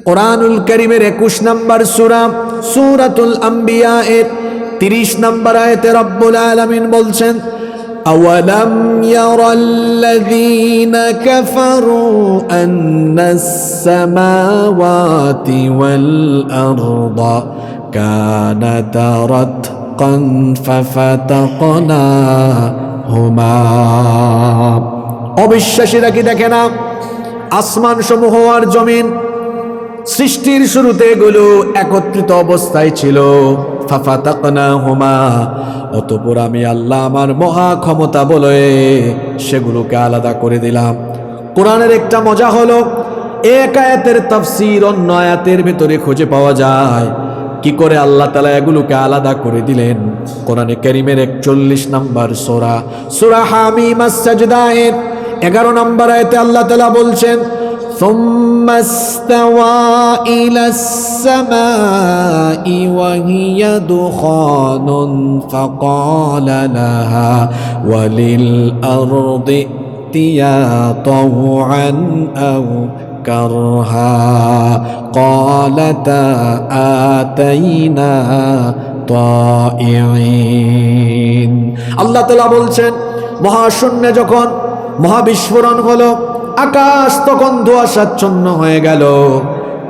কোরআনুল কারীমের 21 নম্বর সূরা সূরাতুল আম্বিয়া এর 30 নম্বর আয়াতে রব্বুল আলামিন বলছেন, আওয়ালাম ইয়ারাল্লাযীনা কাফারু আন্নাস সামাওয়াতি ওয়াল আরদা কানাতা রাতকান ফাফাতাকনাহুমা। অবিশ্বাসীরা কি দেখে না আসমান সমূহ আর জমিন সৃষ্টির শুরুতে এগুলো একত্রিত অবস্থায় ছিল, ফাফাতাকনাহুমা, অতঃপর আমি আল্লাহ আমার মহা ক্ষমতা বলে সেগুলোকে আলাদা করে দিলাম। কোরআনের একটা মজা হলো এক আয়াতের তাফসীর অন্য আয়াতের ভিতরে খুঁজে পাওয়া যায়। কি করে আল্লাহ তাআলা এগুলোকে আলাদা করে দিলেন? কোরআনে কারীমের 41 নম্বর সূরা সূরা হামিম আস-সাজদা এর 11 নম্বর আয়াতে আল্লাহ তাআলা বলছেন, ثم استوى إلى السماء وهي دخان فقال لها وللأرض ائتيا طوعا أو كرها قالتا آتينا طائعين। আল্লাহ তাআলা বলছেন, মহাশূন্যে যখন মহাবিস্ফোরণ হলো, আকাশ তখন ধোঁয়াশাচ্ছন্ন হয়ে গেল।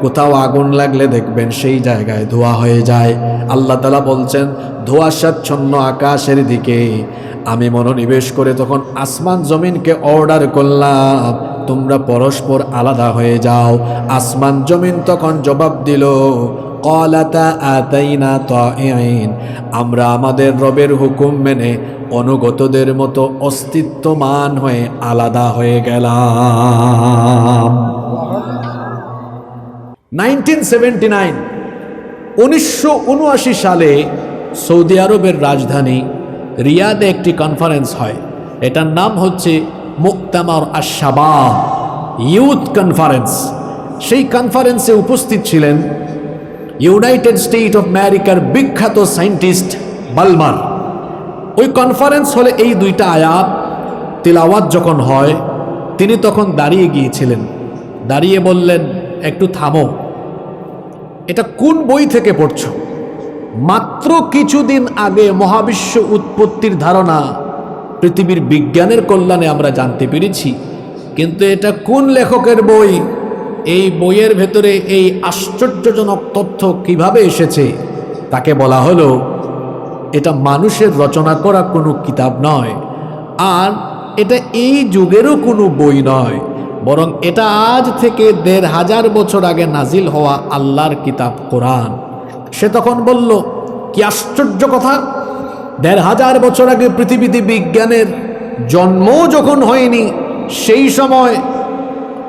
কোথাও আগুন লাগলে দেখবেন সেই জায়গায় ধোঁয়া হয়ে যায়। আল্লাহ তাআলা বলছেন, ধোঁয়াশাচ্ছন্ন আকাশের দিকে আমি মনোনিবেশ করে তখন আসমান জমিনকে অর্ডার করলাম, তোমরা পরস্পর আলাদা হয়ে যাও। আসমান জমিন তখন জবাব দিল, ক্বালাতা আতাইনা তাইঈন, আমরা আমাদের রবের হুকুম মেনে অনুগতদের মতো অস্তিত্বমান হয়ে আলাদা হয়ে গেলাম। 1979 সালে সৌদি আরবের রাজধানী রিয়াদে একটি কনফারেন্স হয়। এটার নাম হচ্ছে মুক্তামার আশ-শাবাব, ইউথ কনফারেন্স। সেই কনফারেন্সে উপস্থিত ছিলেন ইউনাইটেড স্টেট অফ আমেরিকার বিখ্যাত সায়েন্টিস্ট বালমার। ওই কনফারেন্স হলে এই দুইটা আয়াত তিলাওয়াত যখন হয়, তিনি তখন দাঁড়িয়ে গিয়েছিলেন। দাঁড়িয়ে বললেন, একটু থামো, এটা কোন বই থেকে পড়ছো? মাত্র কিছুদিন আগে মহাবিশ্ব উৎপত্তির ধারণা পৃথিবীর বিজ্ঞানের কল্যাণে আমরা জানতে পেরেছি, কিন্তু এটা কোন লেখকের বই? এই বইয়ের ভেতরে এই আশ্চর্যজনক তথ্য কিভাবে এসেছে? তাকে বলা হলো, এটা মানুষের রচনা করা কোনো কিতাব নয়, আর এটা এই যুগেরও কোনো বই নয়, বরং এটা আজ থেকে ১৫০০ বছর আগে নাজিল হওয়া আল্লাহর কিতাব কোরআন। সে তখন বলল, কি আশ্চর্য কথা! ১৫০০ বছর আগে পৃথিবীতে বিজ্ঞানের জন্মও যখন হয়নি, সেই সময়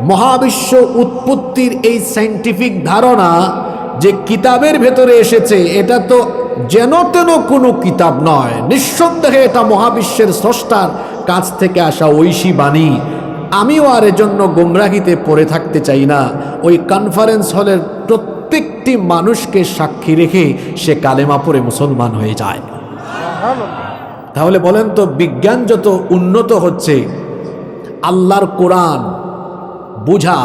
মহাবিশ্ব উৎপত্তির এই সায়েন্টিফিক ধারণা যে কিতাবের ভেতরে এসেছে, এটা তো যেন তেন কোনো কিতাব নয়, নিঃসন্দেহে এটা মহাবিশ্বের স্রষ্টার কাছ থেকে আসা ঐশী বাণী। আমিও আর এজন্য গোমরাহিতে পড়ে থাকতে চাই না। ওই কনফারেন্স হলের প্রত্যেকটি মানুষকে সাক্ষী রেখে সে কালেমা পড়ে মুসলমান হয়ে যায়। তাহলে বলেন তো, বিজ্ঞান যত উন্নত হচ্ছে, আল্লাহর কোরআন বুঝা,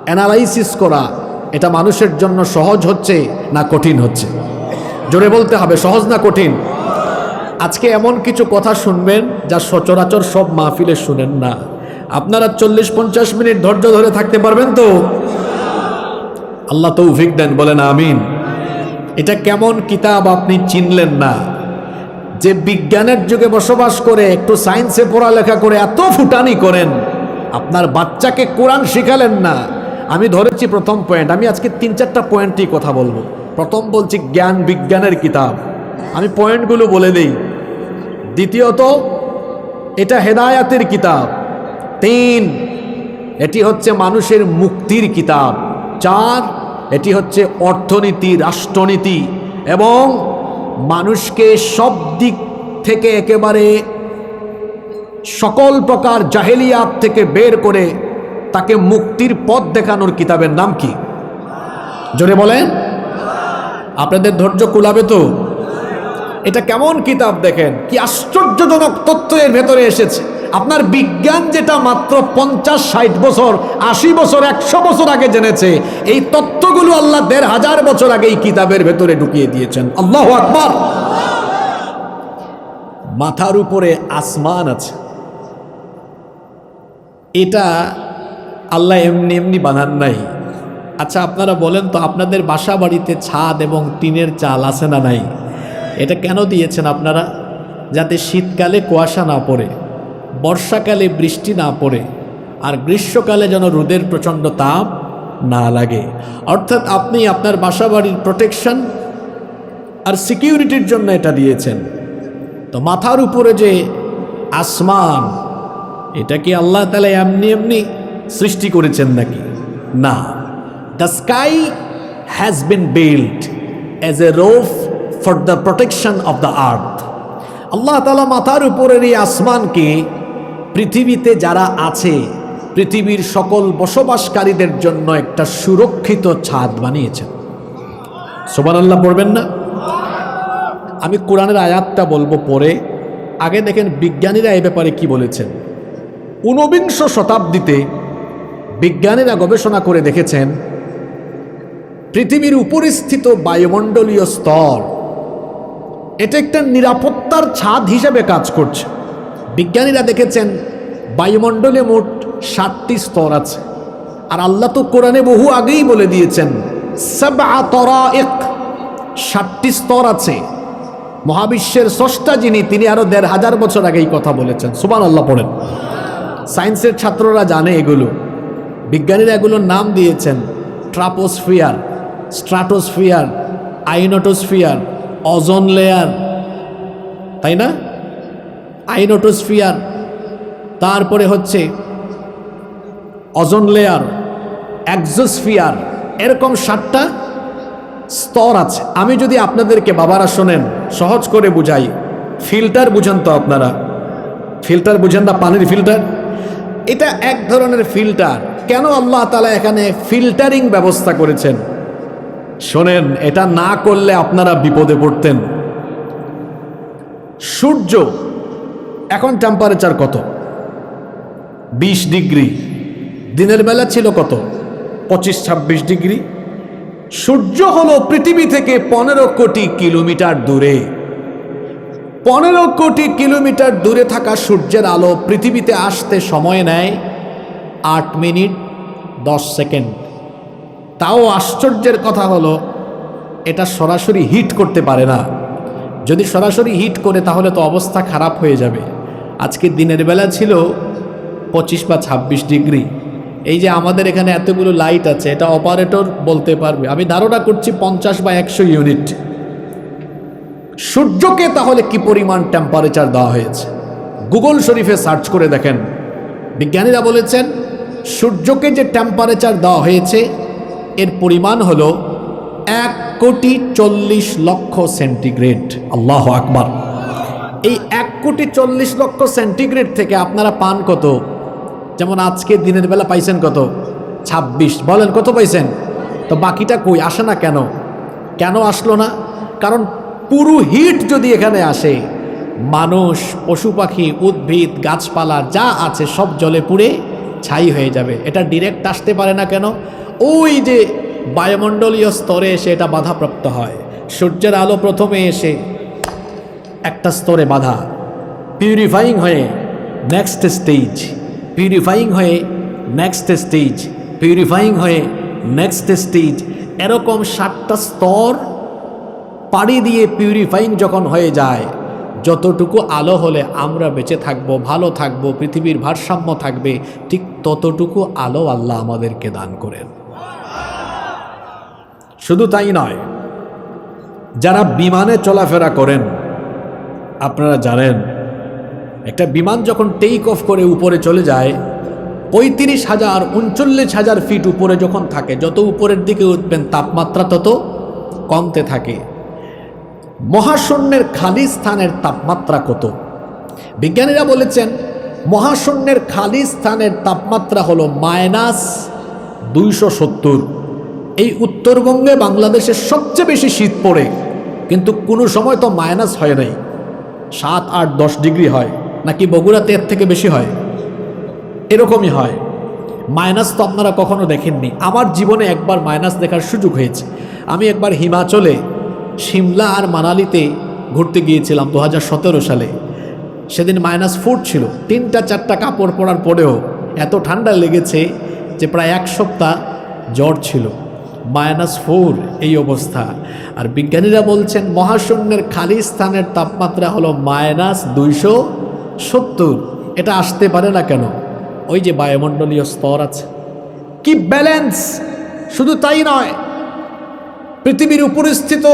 অ্যানালাইসিস করা, এটা মানুষের জন্য সহজ হচ্ছে না কঠিন হচ্ছে? জোরে বলতে হবে, সহজ না কঠিন? আজকে এমন কিছু কথা শুনবেন যা সচরাচর সব মাহফিলে শুনেন না। আপনারা 40-50 মিনিট ধৈর্য ধরে থাকতে পারবেন তো? আল্লাহ তৌফিক দেন, বলেন আমিন। এটা কেমন কিতাব আপনি চিনলেন না? যে বিজ্ঞানের যুগে বসবাস করে, একটু সায়েন্সে পড়ালেখা করে এত ফুটানি করেন, আপনার বাচ্চাকে কোরআন শিখালেন না। আমি ধরেছি প্রথম পয়েন্ট, আমি আজকে 3-4টা পয়েন্টই কথা বলবো। প্রথম বলছি জ্ঞান বিজ্ঞানের কিতাব, আমি পয়েন্টগুলো বলে দেই। দ্বিতীয়ত, এটা হেদায়াতের কিতাব। 3, এটি হচ্ছে মানুষের মুক্তির কিতাব। 4, এটি হচ্ছে অর্থনীতি, রাষ্ট্রনীতি এবং মানুষকে সব দিক থেকে একেবারে সকল প্রকার জাহেলিয়াত থেকে বের করে তাকে মুক্তির পথ দেখানোর কিতাবের নাম কি? জোরে বলেন। আপনাদের ধৈর্য কুলাবে তো? এটা কেমন কিতাব দেখেন, কি আশ্চর্যজনক তথ্য এর ভেতরে এসেছে। আপনার বিজ্ঞান যেটা মাত্র 50-60 বছর, 80 বছর, 100 বছর আগে জেনেছে, এই তত্ত্বগুলো আল্লাহ 1500 বছর আগে এই কিতাবের ভেতরে ঢুকিয়ে দিয়েছেন। আল্লাহু আকবার। মাথার উপরে আসমান আছে, এটা আল্লাহ এমনি এমনি বানান নাই। আচ্ছা আপনারা বলেন তো, আপনাদের বাসা বাড়িতে ছাদ এবং টিনের চাল আছে না নাই? এটা কেন দিয়েছেন আপনারা? যাতে শীতকালে কুয়াশা না পড়ে, বর্ষাকালে বৃষ্টি না পড়ে, আর গ্রীষ্মকালে যেন রোদের প্রচণ্ড তাপ না লাগে। অর্থাৎ আপনি আপনার বাসা বাড়ির প্রোটেকশন আর সিকিউরিটির জন্য এটা দিয়েছেন। তো মাথার উপরে যে আসমান, এটা কি আল্লাহ তাআলা এমনি এমনি সৃষ্টি করেছেন নাকি? না। The sky has been built as a roof for the protection of the earth. আল্লাহ তাআলা মাথার উপরের এই আসমানকে পৃথিবীতে যারা আছে, পৃথিবীর সকল বসবাসকারীদের জন্য একটা সুরক্ষিত ছাদ বানিয়েছেন। সুবহানাল্লাহ পড়বেন না? আমি কোরআনের আয়াতটা বলবো পরে, আগে দেখেন বিজ্ঞানীরা এই ব্যাপারে কি বলেছেন। 19বিংশ শতাব্দীতে বিজ্ঞানীরা গবেষণা করে দেখেছেন পৃথিবীর উপরে স্থিত বায়ুমণ্ডলীয় স্তর, এটা একটা নিরাপত্তার ছাদ হিসেবে কাজ করছে। বিজ্ঞানীরা দেখেছেন বায়ুমণ্ডলে মোট 7টি স্তর আছে, আর আল্লাহ তো কোরআনে বহু আগেই বলে দিয়েছেন 7টি স্তর আছে। মহাবিশ্বের স্রষ্টা যিনি, তিনি আরো 1500 বছর আগেই কথা বলেছেন। সুবহানাল্লাহ পড়েন। সায়েন্সের ছাত্ররা জানে এগুলো, বিজ্ঞানীরা এগুলোর নাম দিয়েছেন ট্রাপোস্ফিয়ার, স্ট্রাটোস্ফিয়ার, আইনোটোস্ফিয়ার, ওজোন লেয়ার, তাই না? আইনোটোস্ফিয়ার, তারপরে হচ্ছে ওজোন লেয়ার, এক্সোস্ফিয়ার, এরকম 7টা স্তর আছে। আমি যদি আপনাদেরকে, বাবারা শোনেন, সহজ করে বুঝাই, ফিল্টার বুঝেন তো আপনারা? ফিল্টার বুঝেন না? পানির ফিল্টার, এটা এক ধরনের ফিল্টার। কেন আল্লাহ তাআলা এখানে ফিল্টারিং ব্যবস্থা করেছেন? শোনেন, এটা না করলে আপনারা বিপদে পড়তেন। সূর্য এখন টেম্পারেচার কত? 20 ডিগ্রি। দিনের বেলা ছিল কত? 25-26 ডিগ্রি। সূর্য হলো পৃথিবী থেকে 15 কোটি কিলোমিটার দূরে। 15 কোটি কিলোমিটার দূরে থাকা সূর্যের আলো পৃথিবীতে আসতে সময় নেয় 8 মিনিট 10 সেকেন্ড। তাও আশ্চর্যের কথা হলো, এটা সরাসরি হিট করতে পারে না। যদি সরাসরি হিট করে তাহলে তো অবস্থা খারাপ হয়ে যাবে। আজকে দিনের বেলা ছিল 25 বা 26 ডিগ্রি। এই যে আমাদের এখানে এতগুলো লাইট আছে, এটা অপারেটর বলতে পারবে, আমি ধারণা করছি 50 বা 100 ইউনিট। সূর্যকে তাহলে কি পরিমাণ টেম্পারেচার দেওয়া হয়েছে? গুগল শরীফে সার্চ করে দেখেন, বিজ্ঞানীরা বলেছেন সূর্যকে যে টেম্পারেচার দেওয়া হয়েছে এর পরিমাণ হলো 1,40,00,000 সেন্টিগ্রেড। আল্লাহু আকবার। এই 1,40,00,000 সেন্টিগ্রেড থেকে আপনারা পান কত? যেমন আজকে দিনের বেলা পাইছেন কত? 26। বলেন কত পাইছেন? তো বাকিটা কই? আসে না কেন? কেন আসলো না? কারণ পুরো হিট যদি এখানে আসে, মানুষ, পশু পাখি, উদ্ভিদ, গাছপালা যা আছে সব জলে পুড়ে ছাই হয়ে যাবে। এটা ডিরেক্ট আসতে পারে না কেন? ওই যে বায়ুমণ্ডলীয় স্তরে এসে এটা বাধাপ্রাপ্ত হয়। সূর্যের আলো প্রথমে এসে একটা স্তরে বাধা, পিউরিফাইং হয়ে নেক্সট স্টেজ, পিউরিফাইং হয়ে নেক্সট স্টেজ, পিউরিফাইং হয়ে নেক্সট স্টেজ, এরকম 7টা স্তর পাড়ি দিয়ে পিউরিফাইং যখন হয়ে যায়, যতটুকু আলো হলে আমরা বেঁচে থাকব, ভালো থাকব, পৃথিবীর ভারসাম্য থাকবে, ঠিক ততটুকু আলো আল্লাহ আমাদেরকে দান করেন। শুধু তাই নয়, যারা বিমানে চলাফেরা করেন, আপনারা জানেন একটা বিমান যখন টেক অফ করে উপরে চলে যায়, 35,000 39,000 ফিট উপরে যখন থাকে, যত উপরের দিকে উঠবেন তাপমাত্রা তত কমতে থাকে। মহাশূন্যের খালি স্থানের তাপমাত্রা কত? বিজ্ঞানীরা বলেছেন মহাশূন্যের খালি স্থানের তাপমাত্রা হলো -270। এই উত্তরবঙ্গে বাংলাদেশের সবচেয়ে বেশি শীত পড়ে, কিন্তু কোনো সময় তো মাইনাস হয় নাই, 7, 8, 10 ডিগ্রি হয়। নাকি বগুড়াতে এর থেকে বেশি হয়? এরকমই হয়। মাইনাস তো আপনারা কখনো দেখেননি। আমার জীবনে একবার মাইনাস দেখার সুযোগ হয়েছে। আমি একবার হিমাচলে সিমলা আর মানালিতে ঘুরতে গিয়েছিলাম 2017 সালে। সেদিন -4 ছিল। 3-4টা কাপড় পরার পরেও এত ঠান্ডা লেগেছে যে প্রায় 1 সপ্তাহ জ্বর ছিল। -4 এই অবস্থা। আর বিজ্ঞানীরা বলছেন মহাশূন্যের খালি স্থানের তাপমাত্রা হলো -270। এটা আসতে পারে না কেন? ওই যে বায়ুমণ্ডলীয় স্তর আছে, কি ব্যালেন্স! শুধু তাই নয়, পৃথিবীর উপরিস্থিত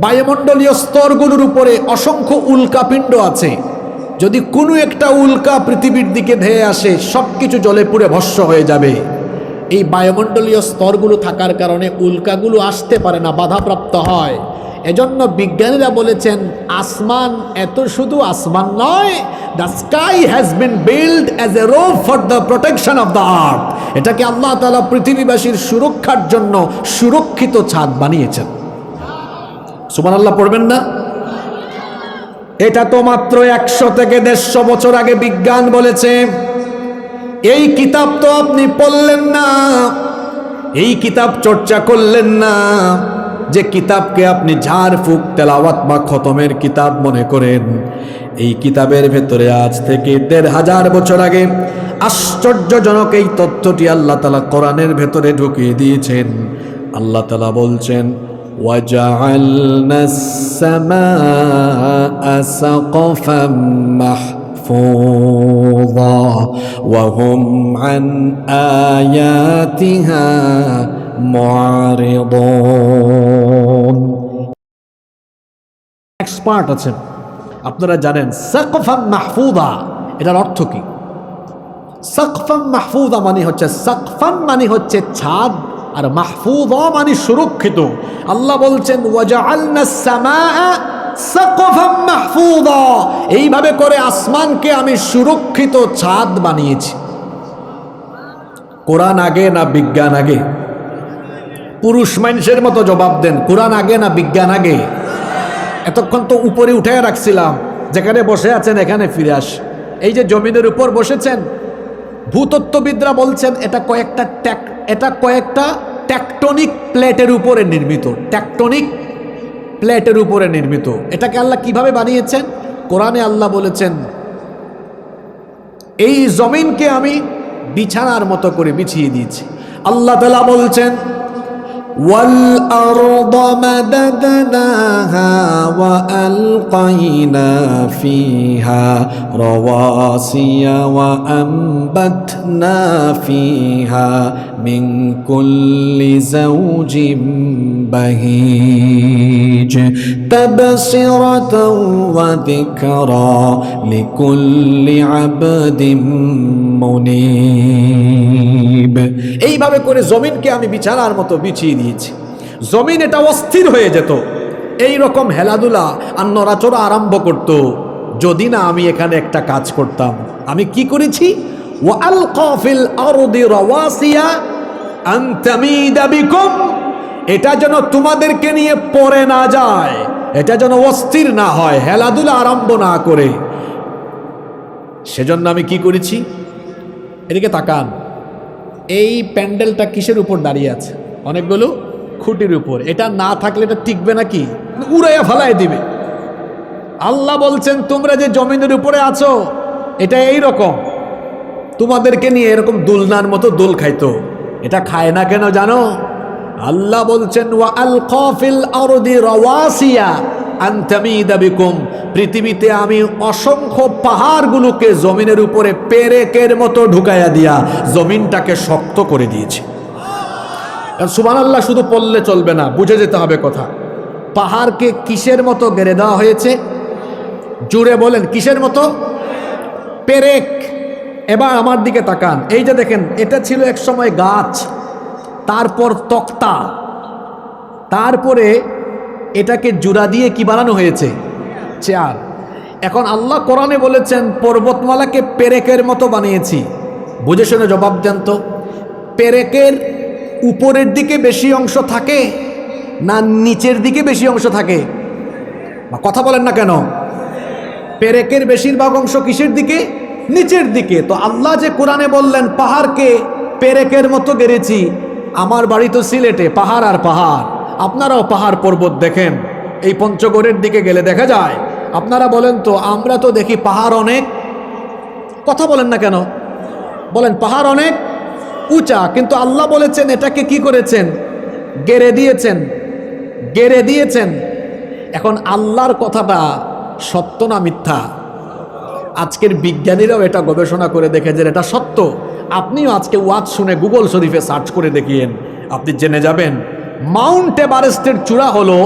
বায়ুমণ্ডলীয় স্তরগুলোর উপরে অসংখ্য উল্কাপিণ্ড আছে। যদি কোনো একটা উল্কা পৃথিবীর দিকে ধেয়ে আসে, সব কিছু জ্বলে পুড়ে ভস্ম হয়ে যাবে। এই বায়ুমণ্ডলীয় স্তরগুলো থাকার কারণে উল্কাগুলো আসতে পারে না, বাধাপ্রাপ্ত হয়। এজন্য বিজ্ঞানীরা বলেছেন আসমান এত শুধু আসমান নয়, the sky has bin build as a rope for the protection of the আর্থ। এটাকে আল্লাহ তাআলা পৃথিবীবাসীর সুরক্ষার জন্য সুরক্ষিত ছাদ বানিয়েছেন। সুবহানাল্লাহ পড়বেন না? এটা তো মাত্র 100 থেকে 150 বছর আগে বিজ্ঞান বলেছে। এই কিতাব তো আপনি পড়লেন না, এই কিতাব চর্চা করলেন না, যে কিতাবকে আপনি ঝাড়ফুঁক তেলাওয়াত বা খতমের কিতাব মনে করেন। এই কিতাবের ভেতরে আজ থেকে 1500 বছর আগে আশ্চর্যজনক এই তথ্যটি আল্লাহ তাআলা কোরআনের ভেতরে ঢুকিয়ে দিয়েছেন। আল্লাহ তাআলা বলছেন وَجَعَلْنَا السَّمَاءَ سَقْفًا مَحْفُوظًا وَهُمْ عَنْ آيَاتِهَا মুআরিদুন। এক্সপার্ট আছেন, আপনারা জানেন সাকফান মাহফুজা এটার অর্থ কি? সাকফান মাহফুজা মানে হচ্ছে, সাকফান মানে হচ্ছে ছাদ, আর মাহফুজা মানে সুরক্ষিত। আল্লাহ বলছেন ওয়াজআলনাস সামাআ সাকফান মাহফুজা, এইভাবে করে আসমানকে আমি সুরক্ষিত ছাদ বানিয়েছি। কোরআন আগে না বিজ্ঞান আগে? পুরুষ মানুষের মতো জবাব দেন, কোরআন আগে না বিজ্ঞান আগে? এতক্ষণ তো উপরে উঠে রাখছিলাম, যেখানে বসে আছেন এখানে ফিরে আস। এই যে জমিনের উপর বসেছেন, ভূতত্ত্ববিদরা বলছেন এটা কয়েকটা টেকটনিক প্লেটের উপরে নির্মিত। টেকটনিক প্লেটের উপরে নির্মিত। এটাকে আল্লাহ কিভাবে বানিয়েছেন? কোরআনে আল্লাহ বলেছেন এই জমিনকে আমি বিছানার মতো করে বিছিয়ে দিয়েছি। আল্লাহ তাআলা বলছেন وَالْأَرْضَ مَدَدْنَاهَا وَأَلْقَيْنَا فِيهَا رَوَاسِيَ وَأَنبَتْنَا فِيهَا مِنْ كُلِّ زَوْجٍ بَهِيجٍ تَبْصِرَةً وَذِكْرَى لِكُلِّ عَبْدٍ মুনিব। এইভাবে করে জমিনকে আমি বিছানার মতো বিছিয়ে দিয়েছি। জমিন এটা অস্থির হয়ে যেত, এই রকম হেলাদুলা আর নড়াচড়া আরম্ভ করত, যদি না আমি এখানে একটা কাজ করতাম। আমি কি করেছি? ওয়ালকা ফিল আরদি রাওয়াসিয়া আন তামিদা বিকুম, এটা যেন তোমাদেরকে নিয়ে পড়ে না যায়, এটা যেন অস্থির না হয়, হেলাদুলা আরম্ভ না করে। সেজন্য আমি কি করেছি? এদিকে তাকান, এই প্যান্ডেলটা কিসের উপর দাঁড়িয়ে আছে? অনেকগুলো খুঁটির উপর। এটা না থাকলে এটা টিকবে নাকি? উড়াইয়া ফেলায় দিবে। আল্লাহ বলছেন তোমরা যে জমিনের উপরে আছো এটা এই রকম, তোমাদেরকে নিয়ে এরকম দুলনার মতো দোল খাইতো। এটা খায় না কেন জানো? আল্লাহ বলছেন ওয়া আলকা ফিল আরদি রাওয়াসিয়া আন তামিদা বিকুম, পৃথিবীতে আমি অসংখ্য পাহাড়গুলোকে জমিনের উপরে পেরেকের মতো ঢুকাইয়া দিয়া জমিনটাকে শক্ত করে দিয়েছি। সুবহানাল্লাহ শুধু পড়লে চলবে না, বুঝে যেতে হবে কথা। পাহাড়কে কিসের মতো গেড়ে দেওয়া হয়েছে? জুড়ে বলেন, কিসের মতো? পেরেক। এবার আমার দিকে তাকান, এই যে দেখেন, এটা ছিল এক সময় গাছ, তারপর তক্তা, তারপরে এটাকে জুড়া দিয়ে কি বানানো হয়েছে? চেয়ার। এখন আল্লাহ কোরআনে বলেছেন পর্বতমালাকে পেরেকের মতো বানিয়েছি। বুঝে শুনে জবাব দেন তো, পেরেকের উপরের দিকে বেশি অংশ থাকে না নিচের দিকে বেশি অংশ থাকে? বা কথা বলেন না কেন? পেরেকের বেশিরভাগ অংশ কিসের দিকে? নিচের দিকে। তো আল্লাহ যে কোরআনে বললেন পাহাড়কে পেরেকের মতো গেড়েছি, আমার বাড়ি তো সিলেটে, পাহাড় আর পাহাড়। আপনারাও পাহাড় পর্বত দেখেন, এই পঞ্চগড়ের দিকে গেলে দেখা যায়। আপনারা বলেন তো, আমরা তো দেখি পাহাড় অনেক, কথা বলেন না কেন? বলেন পাহাড় অনেক উঁচা, কিন্তু আল্লাহ বলেছেন এটাকে কি করেছেন? গেড়ে দিয়েছেন, গেড়ে দিয়েছেন। এখন আল্লাহর কথাটা সত্য না মিথ্যা? আজকের বিজ্ঞানীরাও এটা গবেষণা করে দেখেছেন এটা সত্য। আপনিও আজকে ওয়াজ শুনে গুগল শরীফে সার্চ করে দেখিয়েন, আপনি জেনে যাবেন মাউন্ট এভারেস্টের চূড়া হলো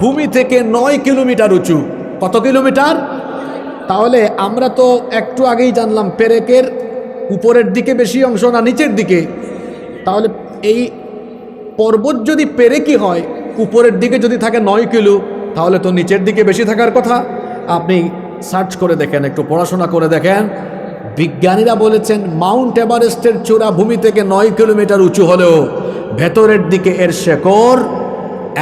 ভূমি থেকে 9 কিলোমিটার উঁচু। কত কিলোমিটার? তাহলে আমরা তো একটু আগেই জানলাম পেরেকের উপরের দিকে বেশি অংশ না নিচের দিকে। তাহলে এই পর্বত যদি পেরেকই হয়, উপরের দিকে যদি থাকে 9 কিলো, তাহলে তো নিচের দিকে বেশি থাকার কথা। আপনি সার্চ করে দেখেন, একটু পড়াশোনা করে দেখেন। বিজ্ঞানীরা বলেছেন মাউন্ট এভারেস্টের চূড়া ভূমি থেকে 9 কিলোমিটার উঁচু হলেও ভেতরের দিকে এর শেকড়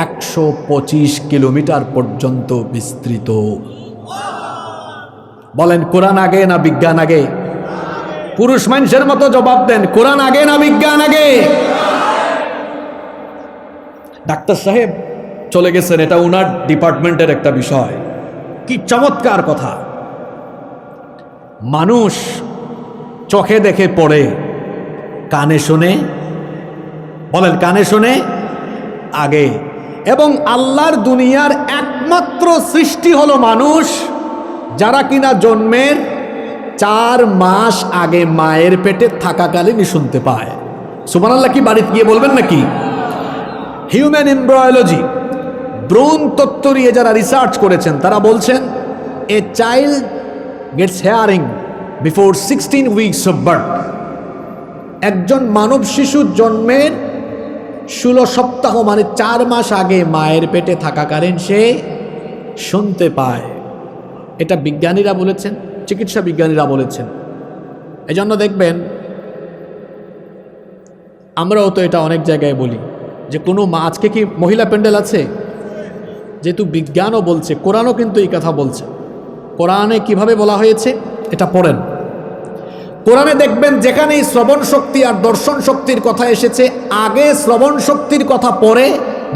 125 কিলোমিটার পর্যন্ত বিস্তৃত। বলেন কোরআন আগে না বিজ্ঞান আগে? পুরুষ মানুষের মতো জবাব দেন, কোরআন আগে না বিজ্ঞান আগে? ডাক্তার সাহেব চলে গেছেন, এটা ওনার ডিপার্টমেন্টের একটা বিষয়। কি চমৎকার কথা! মানুষ চোখে দেখে পড়ে, কানে শুনে, বলেন কানে শুনে আগে। এবং আল্লাহর দুনিয়ার একমাত্র সৃষ্টি হলো মানুষ, যারা কিনা জন্মের 4 মাস আগে মায়ের পেটে থাকাকালীনই শুনতে পায়। সুবহানাল্লাহ, কি বাড়িতে গিয়ে বলবেন নাকি? হিউম্যান এমব্রায়োলজি, ভ্রূণ তত্ত্ব নিয়ে যারা রিসার্চ করেছেন তারা বলছেন a child gets hearing before 16 weeks of birth. একজন মানব শিশু জন্মের 16 সপ্তাহ মানে 4 মাস আগে মায়ের পেটে থাকাকালীন সে শুনতে পায়। এটা বিজ্ঞানীরা বলেছেন, চিকিৎসা বিজ্ঞানীরা বলেছেন। এজন্য দেখবেন আমরাও তো এটা অনেক জায়গায় বলি যে কোনো মা, আজকে কি মহিলা প্যান্ডেল আছে? যেহেতু বিজ্ঞানও বলছে, কোরআনও কিন্তু এই কথা বলছে। কোরআনে কিভাবে বলা হয়েছে এটা পড়েন। কোরআনে দেখবেন যেখানেই শ্রবণ শক্তি আর দর্শন শক্তির কথা এসেছে, আগে শ্রবণ শক্তির কথা, পরে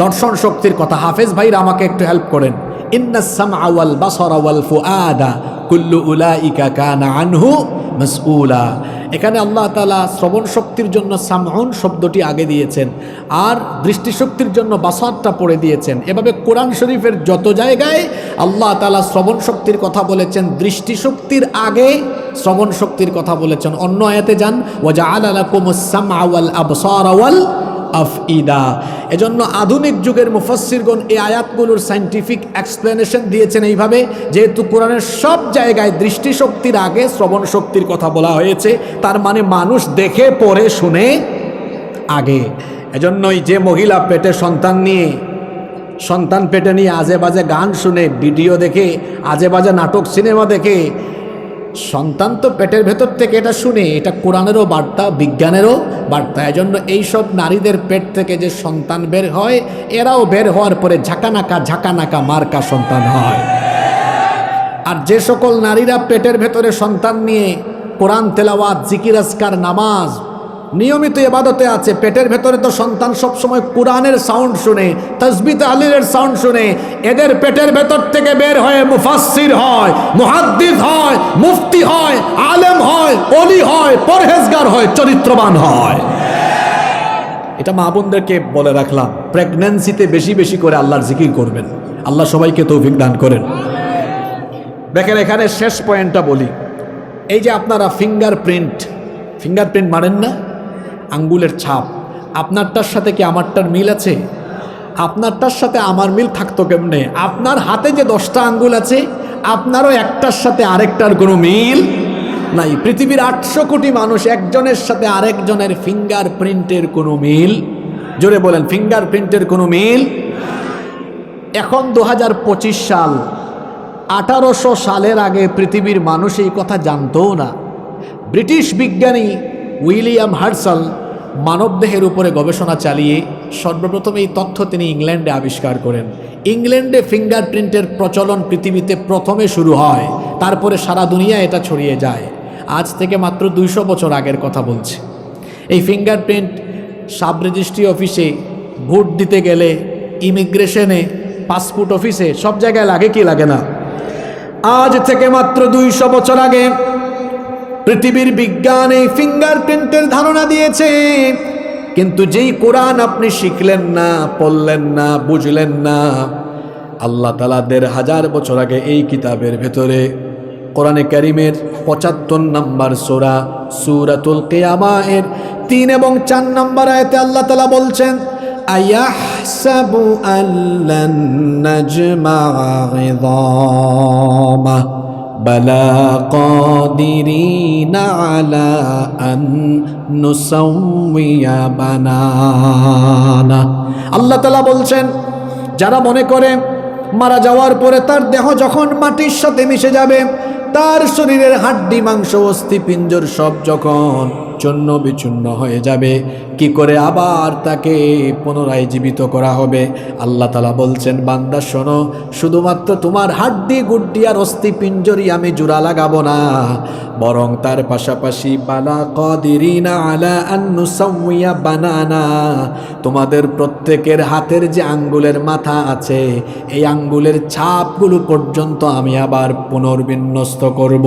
দর্শন শক্তির কথা। হাফেজ ভাইরা আমাকে একটু হেল্প করেন। ইন্নাস সামআ ওয়াল বাসারা ওয়াল ফুআদা কুল্লু উলাইকা কানা আনহু মাসউলা। এখানে আল্লাহ তাআলা শ্রবণ শক্তির জন্য সামউন শব্দটি আগে দিয়েছেন, আর দৃষ্টিশক্তির জন্য বাসারটা পড়ে দিয়েছেন। এভাবে কোরআন শরীফের যত জায়গায় আল্লাহ তাআলা শ্রবণ শক্তির কথা বলেছেন, দৃষ্টিশক্তির আগে শ্রবণ শক্তির কথা বলেছেন। অন্য আয়াতে যান, ওয়া জাআলা লাকুমুস সামআ ওয়াল আবসারা ওয়াল আফইদা। এজন্য আধুনিক যুগের মুফাসসিরগণ এই আয়াতগুলোর সায়েন্টিফিক এক্সপ্লেনেশন দিয়েছেন এইভাবে, যেহেতু কোরআনের সব জায়গায় দৃষ্টিশক্তির আগে শ্রবণ শক্তির কথা বলা হয়েছে, তার মানে মানুষ দেখে পড়ে শুনে আগে। এজন্যই যে মহিলা পেটে সন্তান পেটে নিয়ে আজে বাজে গান শুনে, ভিডিও দেখে, আজে বাজে নাটক সিনেমা দেখে, সন্তান তো পেটের ভেতর থেকে এটা শুনে, এটা কোরআনেরও বার্তা, বিজ্ঞানেরও বার্তা। এজন্য এইসব নারীদের পেট থেকে যে সন্তান বের হয়, এরাও বের হওয়ার পরে ঝাঁকানাকা মার্কা সন্তান হয়। আর যে সকল নারীরা পেটের ভেতরে সন্তান নিয়ে কোরআন তেলাওয়াত, জিকির আজকার, নামাজ, নিয়মিত ইবাদতে আছে, পেটের ভেতরে তো সন্তান সবসময় কোরআনের সাউন্ড শুনে, তাসবিহ তাহলিলের সাউন্ড শুনে, এদের পেটের ভেতর থেকে বের হয়ে মুফাসসির হয়, মুহাদ্দিস হয়, মুফতি হয়, আলেম হয়, ওলি হয়, পরহেজগার হয়, চরিত্রবান হয়। এটা মা বোনদেরকে বলে রাখলাম, প্রেগন্যান্সিতে বেশি বেশি করে আল্লাহর জিকির করবেন। আল্লাহ সবাইকে তৌফিক দান করেন। দেখেন এখানে শেষ পয়েন্টটা বলি। এই যে আপনারা ফিঙ্গারপ্রিন্ট মারেন না, আঙ্গুলের ছাপ, আপনারটার সাথে কি আমারটার মিল আছে? আপনারটার সাথে আমার মিল থাকতো কেমনে? আপনার হাতে যে 10টা আঙ্গুল আছে, আপনারও একটার সাথে আরেকটার কোনো মিল নাই। পৃথিবীর 800 কোটি মানুষ, একজনের সাথে আরেকজনের ফিঙ্গারপ্রিন্টের কোনো মিল, জোরে বলেন ফিঙ্গারপ্রিন্টের কোনো মিল। এখন 2025 সাল, 1800 সালের আগে পৃথিবীর মানুষ এই কথা জানতো না। ব্রিটিশ বিজ্ঞানী উইলিয়াম হার্সাল মানবদেহের উপরে গবেষণা চালিয়ে সর্বপ্রথম এই তথ্য তিনি ইংল্যান্ডে আবিষ্কার করেন। ইংল্যান্ডে ফিঙ্গারপ্রিন্টের প্রচলন পৃথিবীতে প্রথমে শুরু হয়। তারপরে সারা দুনিয়া এটা ছড়িয়ে যায়। আজ থেকে মাত্র 200 বছর আগের কথা বলছি। এই ফিঙ্গারপ্রিন্ট সাব রেজিস্ট্রি অফিসে, ভোট দিতে গেলে, ইমিগ্রেশনে, পাসপোর্ট অফিসে, সব জায়গায় লাগে কি লাগে না? আজ থেকে মাত্র 200 বছর আগে পৃথিবীর বিজ্ঞান এই ফিঙ্গারপ্রিন্টের ধারণা দিয়েছে। কিন্তু যেই কোরআন আপনি শিখলেন না, পড়লেন না, বুঝলেন না, আল্লাহ তাআলা 1500 বছর আগে এই কিতাবের ভেতরে কোরআনে কারীমের 75 নম্বর সূরা সূরাতুল কিয়ামা এর 3 এবং 4 নম্বর আয়াতে আল্লাহ তাআলা বলছেন, আয়াহসাবু আল্লান নাজমা'a 'ইযামা বালা কাদিরিনা আলা আন নুসাউইয়া বানানা। আল্লাহ তাআলা বলছেন, যারা মনে করে মারা যাওয়ার পরে তার দেহ যখন মাটির সাথে মিশে যাবে, তার শরীরের হাড্ডি, মাংস, অস্থি, পিঞ্জর সব যখন চূর্ণ বিচূর্ণ হয়ে যাবে, কি করে আবার তাকে পুনরায় জীবিত করা হবে? আল্লাহ তাআলা বলছেন, বান্দা শোনো, শুধুমাত্র তোমার হাড্ডি গুড্ডি আর অস্থি পিঞ্জরই আমি জোড়া লাগাবো না, বরং তার পাশাপাশি বালা কাদিরিনা আলা আন নুসাউইয়া বানানা, তোমাদের প্রত্যেকের হাতের যে আঙ্গুলের মাথা আছে, এই আঙ্গুলের ছাপগুলো পর্যন্ত আমি আবার পুনর্বিন্যস্ত করব।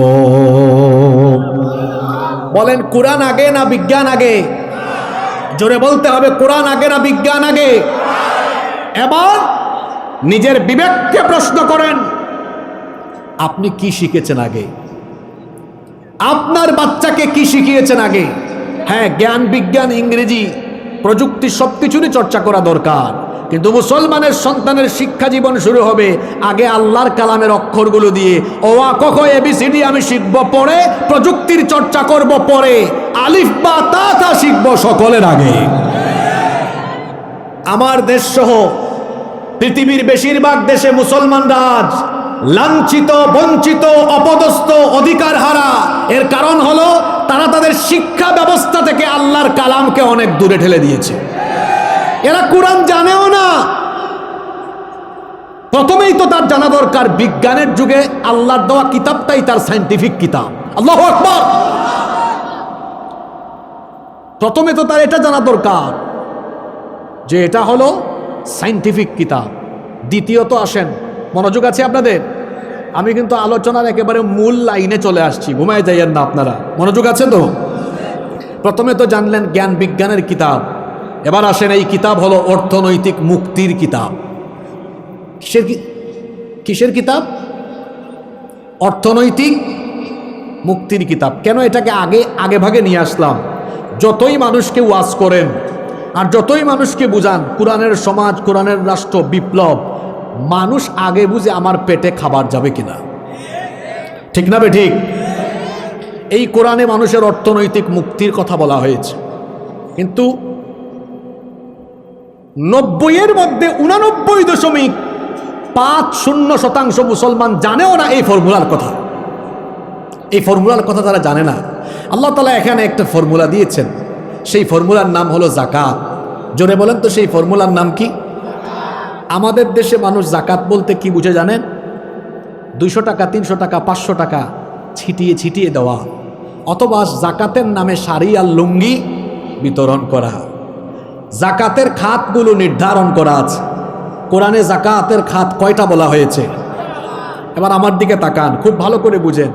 বলেন, কোরআন আগে না বিজ্ঞান আগে? জোরে বলতে হবে, কোরআন আগে না বিজ্ঞান আগে? এবার নিজের বিবেককে প্রশ্ন করেন, আপনি কি শিখেছেন আগে? আপনার বাচ্চাকে কি শিখিয়েছেন আগে? হ্যাঁ, জ্ঞান, বিজ্ঞান, ইংরেজি, প্রযুক্তি সবকিছুরই চর্চা করা দরকার, কিন্তু মুসলমানের সন্তানের শিক্ষা জীবন শুরু হবে আগে আল্লাহর কালামের অক্ষরগুলো দিয়ে। ও আ ক খ এবিসিডি আমি শিখব পরে, প্রযুক্তির চর্চা করব পরে, আলিফ বা তা তা শিখব সকলের আগে। আমার দেশ সহ পৃথিবীর বেশিরভাগ দেশে মুসলমানরা আজ লাঞ্ছিত, বঞ্চিত, অপদস্থ, অধিকার হারা। এর কারণ হলো তারা তাদের শিক্ষা ব্যবস্থা থেকে আল্লাহর কালামকে অনেক দূরে ঠেলে দিয়েছে। এরা কোরআন জানেও না। প্রথমেই তো তার জানা দরকার বিজ্ঞানের যুগে আল্লাহর দেওয়া কিতাবটাই তার সায়েন্টিফিক কিতাব। আল্লাহু আকবার। প্রথমে তো তার এটা জানা দরকার যে এটা হলো সায়েন্টিফিক কিতাব। দ্বিতীয়ত আসেন, মনোযোগ আছে আপনাদের? আমি কিন্তু আলোচনার একেবারে মূল লাইনে চলে আসছি, ঘুমায় যাইয়েন না আপনারা। মনোযোগ আছে তো? প্রথমে তো জানলেন জ্ঞান বিজ্ঞানের কিতাব। এবার আসেন, এই কিতাব হলো অর্থনৈতিক মুক্তির কিতাব। কিসের কিতাব? অর্থনৈতিক মুক্তির কিতাব। কেন এটাকে আগে ভাগে নিয়ে আসলাম? যতই মানুষকে ওয়াজ করেন আর যতই মানুষকে বুঝান কোরআনের সমাজ, কোরআনের রাষ্ট্র, বিপ্লব, মানুষ আগে বুঝে আমার পেটে খাবার যাবে কিনা। ঠিক না বে ঠিক? এই কোরআনে মানুষের অর্থনৈতিক মুক্তির কথা বলা হয়েছে, কিন্তু 90-এর মধ্যে 89.50% মুসলমান জানেও না এই ফর্মুলার কথা। এই ফর্মুলার কথা তারা জানে না। আল্লাহ তাআলা এখানে একটা ফর্মুলা দিয়েছেন, সেই ফর্মুলার নাম হলো জাকাত। জোরে বলেন তো, সেই ফর্মুলার নাম কি? আমাদের দেশে মানুষ জাকাত বলতে কি বুঝে জানেন? 200 টাকা, 300 টাকা, 500 টাকা ছিটিয়ে ছিটিয়ে দেওয়া, অথবা জাকাতের নামে শাড়ি আর লুঙ্গি বিতরণ করা। জাকাতের খাতগুলো নির্ধারণ করা আছে। কোরআনে জাকাতের খাত কয়টা বলা হয়েছে? এবার আমার দিকে তাকান, খুব ভালো করে বুঝেন।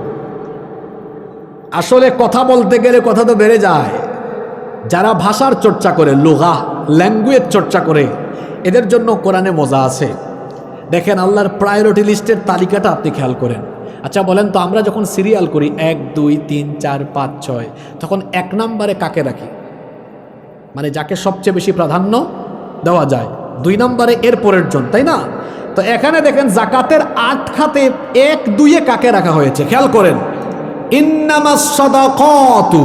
আসলে কথা বলতে গেলে কথা তো বেড়ে যায়। যারা ভাষার চর্চা করে, লুগা, ল্যাঙ্গুয়েজ চর্চা করে, এদের জন্য কোরআনে মজা আছে। দেখেন, আল্লাহর প্রায়োরিটি লিস্টের তালিকাটা আপনি খেয়াল করেন। আচ্ছা বলেন তো, আমরা যখন সিরিয়াল করি 1 2 3 4 5 6, তখন 1 নম্বরে কাকে রাখি? মানে যাকে সবচেয়ে বেশি প্রাধান্য দেওয়া যায়। 2 নম্বরে এর পরের জন, তাই না? তো এখানে দেখেন জাকাতের 8 খাতে 1 2-এ কাকে রাখা হয়েছে খেয়াল করেন। ইন্নামাস সাদাকাতু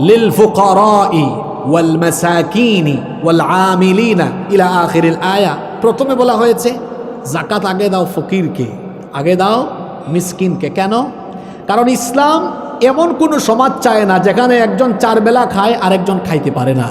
লিল ফুকারাই ওয়াল মাসাকিনি ওয়াল আমিলিনা ইলা আখিরিল আয়া। প্রথমে বলা হয়েছে জাকাত আগে দাও ফকিরকে, আগে দাও মিসকিনকে। কেন? কারণ ইসলাম এমন কোনো সমাজ চায় না যেখানে একজন 4 বেলা খায় আরেকজন খাইতে পারে না,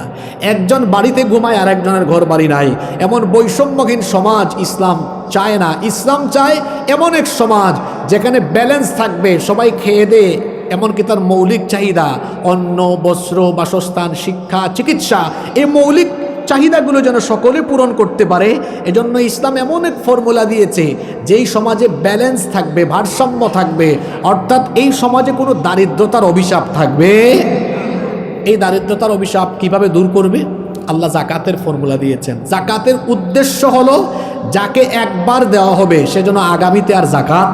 একজন বাড়িতে ঘুমায় আরেকজনের ঘর বাড়ি নাই। এমন বৈষম্যহীন সমাজ ইসলাম চায় না। ইসলাম চায় এমন এক সমাজ যেখানে ব্যালেন্স থাকবে, সবাই খেয়ে দেয়, এমনকি তার মৌলিক চাহিদা অন্ন, বস্ত্র, বাসস্থান, শিক্ষা, চিকিৎসা, এই মৌলিক চাহিদাগুলো যেন সকলে পূরণ করতে পারে। এজন্য ইসলাম এমন এক ফর্মুলা দিয়েছে যেই সমাজে ব্যালেন্স থাকবে, ভারসাম্য থাকবে, অর্থাৎ এই সমাজে কোনো দারিদ্রতার অভিশাপ থাকবে। এই দারিদ্রতার অভিশাপ কিভাবে দূর করবে? আল্লাহ জাকাতের ফর্মুলা দিয়েছেন। জাকাতের উদ্দেশ্য হলো যাকে একবার দেওয়া হবে সে যেন আগামীতে আর জাকাত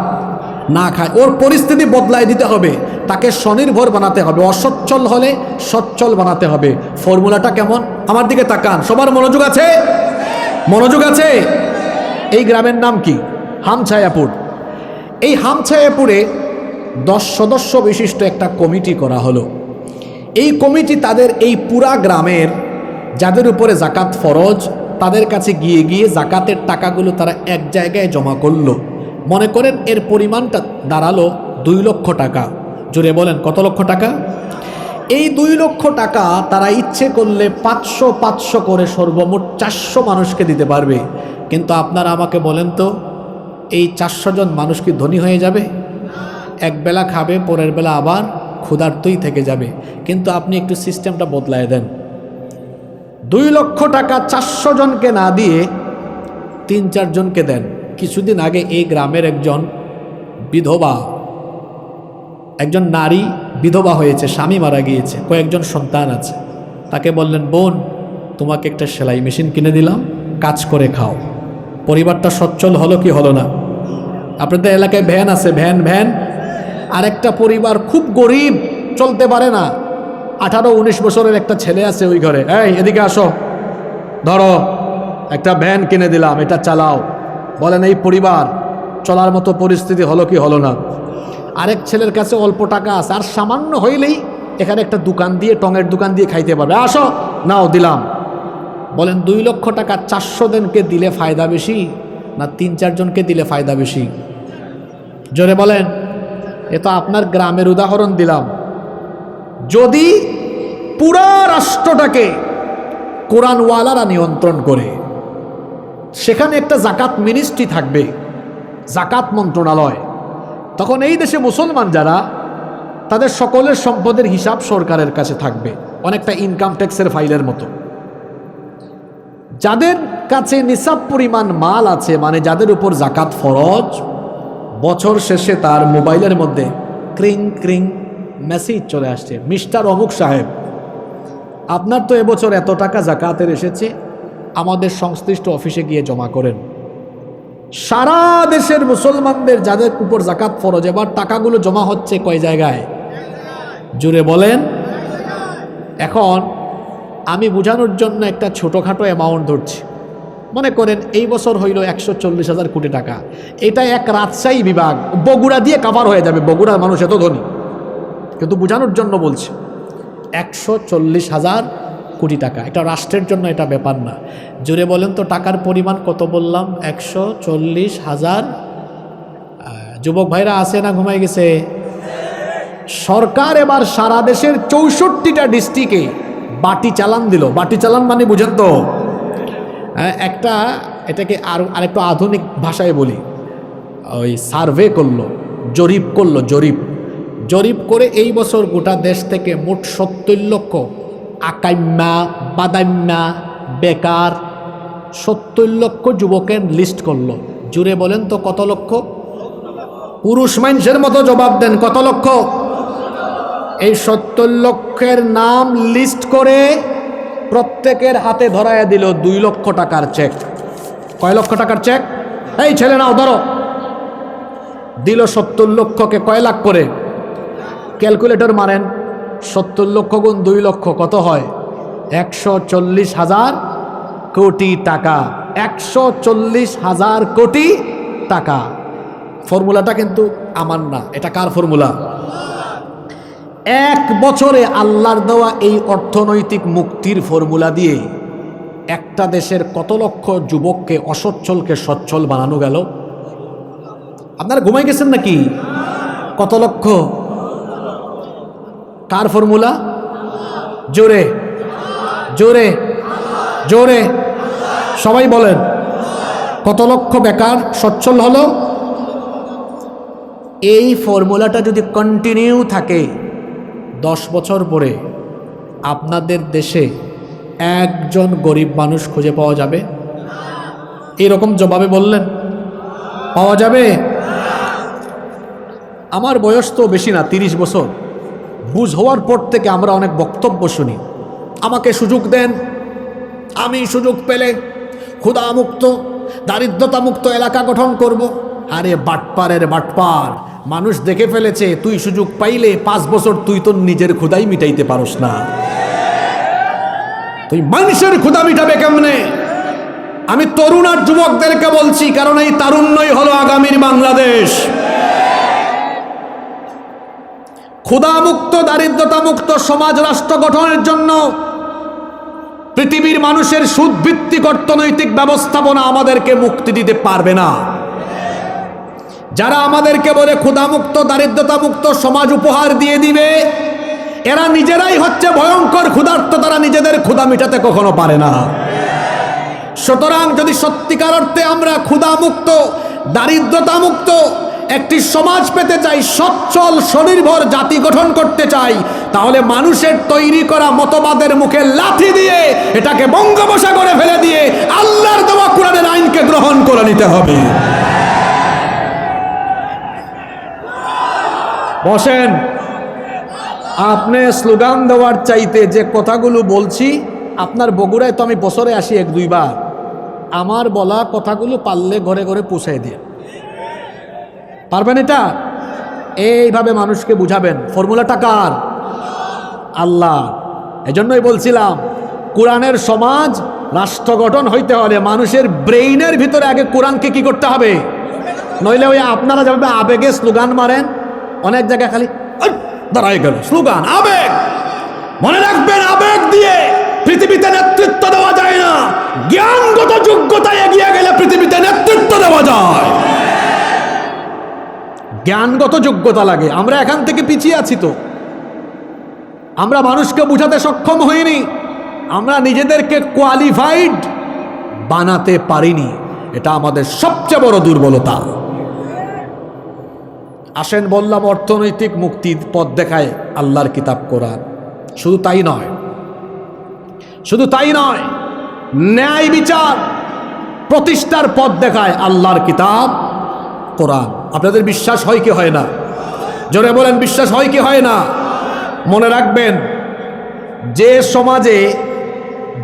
না খায়, ওর পরিস্থিতি বদলায় দিতে হবে, তাকে স্বনির্ভর বানাতে হবে, অসচ্ছল হলে সচ্ছল বানাতে হবে। ফর্মুলাটা কেমন? আমার দিকে তাকান, সবার মনোযোগ আছে? মনোযোগ আছে? এই গ্রামের নাম কি? হামছায়াপুর। এই হামছায়াপুরে 10 সদস্য বিশিষ্ট একটা কমিটি করা হলো। এই কমিটি তাদের এই পুরা গ্রামের যাদের উপরে জাকাত ফরজ তাদের কাছে গিয়ে গিয়ে জাকাতের টাকাগুলো তারা এক জায়গায় জমা করলো। মনে করেন এর পরিমাণটা দাঁড়ালো 2 লক্ষ টাকা। জোরে বলেন কত লক্ষ টাকা? এই 2 লক্ষ টাকা তারা ইচ্ছে করলে 500 করে সর্বমোট 400 মানুষকে দিতে পারবে। কিন্তু আপনারা আমাকে বলেন তো, এই 400 জন মানুষ কি ধনী হয়ে যাবে? এক বেলা খাবে, পরের বেলা আবার ক্ষুধার্তই থেকে যাবে। কিন্তু আপনি একটু সিস্টেমটা বদলায় দেন। 2 লক্ষ টাকা 400 জনকে না দিয়ে 3-4 জনকে দেন। কিছুদিন আগে এই গ্রামের একজন বিধবা, একজন নারী বিধবা হয়েছে, স্বামী মারা গিয়েছে, কয়েকজন সন্তান আছে। তাকে বললেন, বোন তোমাকে একটা সেলাই মেশিন কিনে দিলাম, কাজ করে খাও। পরিবারটা সচ্ছল হলো কি হলো না? আপনাদের এলাকায় ভ্যান আছে, ভ্যান। আরেকটা পরিবার খুব গরিব, চলতে পারে না, 18-19 বছরের একটা ছেলে আছে ওই ঘরে। এই এদিকে আসো, ধরো একটা ভ্যান কিনে দিলাম, এটা চালাও। বলেন এই পরিবার চলার মতো পরিস্থিতি হলো কি হলো না? আরেক ছেলের কাছে অল্প টাকা আছে, আর সামান্য হইলেই এখানে একটা দোকান দিয়ে, টঙের দোকান দিয়ে খাইতে পারবে। আসো নাও দিলাম। বলেন 2 লক্ষ টাকা 400 জনকে দিলে ফায়দা বেশি না 3-4 জনকে দিলে ফায়দা বেশি? জোরে বলেন। এ তো আপনার গ্রামের উদাহরণ দিলাম। যদি পুরা রাষ্ট্রটাকে কোরআনওয়ালারা নিয়ন্ত্রণ করে, সেখানে একটা জাকাত মিনিস্ট্রি থাকবে, জাকাত মন্ত্রণালয়, তখন এই দেশে মুসলমান যারা তাদের সকলের সম্পদের হিসাব সরকারের কাছে থাকবে, অনেকটা ইনকাম ট্যাক্সের ফাইলের মতো। যাদের কাছে নিসাব পরিমাণ মাল আছে, মানে যাদের উপর জাকাত ফরজ, বছর শেষে তার মোবাইলের মধ্যে ক্রিং ক্রিং মেসেজ চলে আসছে, মিস্টার অমুক সাহেব আপনার তো এবছর এত টাকা জাকাতের এসেছে, আমাদের সংশ্লিষ্ট অফিসে গিয়ে জমা করেন। সারা দেশের মুসলমানদের যাদের উপর জাকাত ফরজ, এবার টাকাগুলো জমা হচ্ছে কয় জায়গায়? জুড়ে বলেন। এখন আমি বোঝানোর জন্য একটা ছোটোখাটো অ্যামাউন্ট ধরছি। মনে করেন এই বছর হইল 140,000 কোটি টাকা। এটা এক রাজশাহী বিভাগ, বগুড়া দিয়ে কাভার হয়ে যাবে, বগুড়ার মানুষ এত ধনী। কিন্তু বোঝানোর জন্য বলছি, 140,000 কোটি টাকা, এটা রাষ্ট্রের জন্য এটা ব্যাপার না। জোরে বলেন তো টাকার পরিমাণ কত বললাম? 140,000। যুবক ভাইরা আছে না ঘুমাই গেছে? সরকার এবার সারা দেশের 64টা ডিস্ট্রিক্টে বাটি চালান দিল। বাটি চালান মানে বুঝেন তো, একটা এটাকে আরেকটু আধুনিক ভাষায় বলি, ওই সার্ভে করলো, জরিপ করলো, জরিপ করে এই বছর গোটা দেশ থেকে মোট 70 লক্ষ আকাইম্যা, বাদাইম্যা, বেকার 70 লক্ষ যুবকের লিস্ট করলো। জুড়ে বলেন তো কত লক্ষ? পুরুষ মানুষের মতো জবাব দেন, কত লক্ষ? এই 70 লক্ষের নাম লিস্ট করে প্রত্যেকের হাতে ধরায় দিল 2 লক্ষ টাকার চেক। কয় লক্ষ টাকার চেক? এই ছেলে নাও ধরো। দিল 70 লক্ষকে কয় লাখ করে? ক্যালকুলেটর মারেন, 70 লক্ষ গুণ 2 লক্ষ কত হয়? 140,000 কোটি টাকা। 140,000 কোটি টাকা। ফর্মুলাটা কিন্তু আমার না, এটা কার ফর্মুলা? এক বছরে আল্লাহর দেওয়া এই অর্থনৈতিক মুক্তির ফর্মুলা দিয়ে একটা দেশের কত লক্ষ যুবককে, অসচ্ছলকে সচ্ছল বানানো গেল। আপনারা ঘুমাই গেছেন নাকি? কত লক্ষ? কার ফর্মুলা? জোরে জোরে জোরে সবাই বলেন। কত লক্ষ বেকার সচ্ছল হলো? এই ফর্মুলাটা যদি কন্টিনিউ থাকে 10 বছর পরে আপনাদের দেশে একজন গরিব মানুষ খুঁজে পাওয়া যাবে? এরকম জবাবে বললেন পাওয়া যাবে? আমার বয়স তো বেশি না, 30 বছর। বুঝ হওয়ার পর থেকে আমরা অনেক বক্তব্য শুনি, আমাকে সুযোগ দেন, আমি সুযোগ পেলে ক্ষুধামুক্ত দারিদ্রতামুক্ত এলাকা গঠন করব। আরে বাটপারের বাটপার, মানুষ দেখে ফেলেছে তুই সুযোগ পাইলে 5 বছর তুই তোর নিজের ক্ষুধাই মিটাইতে পারস না, তুই মানুষের ক্ষুধা মিটাবে কেমনে? আমি তরুণ আর যুবকদেরকে বলছি, কারণ এই তারুণ্যই হলো আগামীর বাংলাদেশ। ক্ষুধামুক্ত দারিদ্রতামুক্ত সমাজ রাষ্ট্র গঠনের জন্য পৃথিবীর মানুষের সুদভিত্তিক অর্থনৈতিক ব্যবস্থাপনা আমাদেরকে মুক্তি দিতে পারবে না। যারা আমাদেরকে বলে ক্ষুধামুক্ত দারিদ্রতামুক্ত সমাজ উপহার দিয়ে দিবে, এরা নিজেরাই হচ্ছে ভয়ঙ্কর ক্ষুধার্ত, তারা নিজেদের ক্ষুধা মিটাতে কখনো পারে না। সুতরাং যদি সত্যিকার অর্থে আমরা ক্ষুধামুক্ত দারিদ্রতামুক্ত একটি সমাজ পেতে চাই, সচ্ছল স্বনির্ভর জাতি গঠন করতে চাই, তাহলে মানুষের তৈরি করা মতবাদের মুখে লাথি দিয়ে এটাকে বঙ্গোপসাগরে ফেলে দিয়ে আল্লাহর দেওয়া কোরআনের আইনকে গ্রহণ করে নিতে হবে। বসেন, আপনি স্লোগান দেওয়ার চাইতে যে কথাগুলো বলছি, আপনার বগুড়ায় তো আমি বছরে আসি 1-2 বার, আমার বলা কথাগুলো পারলে ঘরে ঘরে পৌঁছায় দিয়ে পারবেন? এটা এইভাবে মানুষকে বুঝাবেন। ফর্মুলাটা কার? আল্লাহ। এজন্যই বলছিলাম কোরআনের সমাজ রাষ্ট্র গঠন হইতে হলে মানুষের ব্রেইনের ভিতরে আগে কোরআনকে কি করতে হবে, নইলে ওই আপনারা যেভাবে আবেগে স্লোগান মারেন, অনেক জায়গায় খালি দাঁড়াই গেল স্লোগান, আবেগ। মনে রাখবেন, আবেগ দিয়ে পৃথিবীতে নেতৃত্ব দেওয়া যায় না, জ্ঞানগত যোগ্যতায় এগিয়ে গেলে পৃথিবীতে নেতৃত্ব দেওয়া যায়। জ্ঞানগত যোগ্যতা লাগে। আমরা এখান থেকে পিছিয়ে আছি, তো আমরা মানুষকে বুঝাতে সক্ষম হইনি, আমরা নিজেদেরকে কোয়ালিফাইড বানাতে পারিনি, এটা আমাদের সবচেয়ে বড় দুর্বলতা। আসেন বললাম, অর্থনৈতিক মুক্তির পথ দেখায় আল্লাহর কিতাব কোরআন। শুধু তাই নয়, শুধু তাই নয়, ন্যায় বিচার প্রতিষ্ঠার পথ দেখায় আল্লাহর কিতাব কোরআন। আপনাদের বিশ্বাস হয় কি হয় না? জোরে বলেন, বিশ্বাস হয় কি হয় না? মনে রাখবেন, যে সমাজে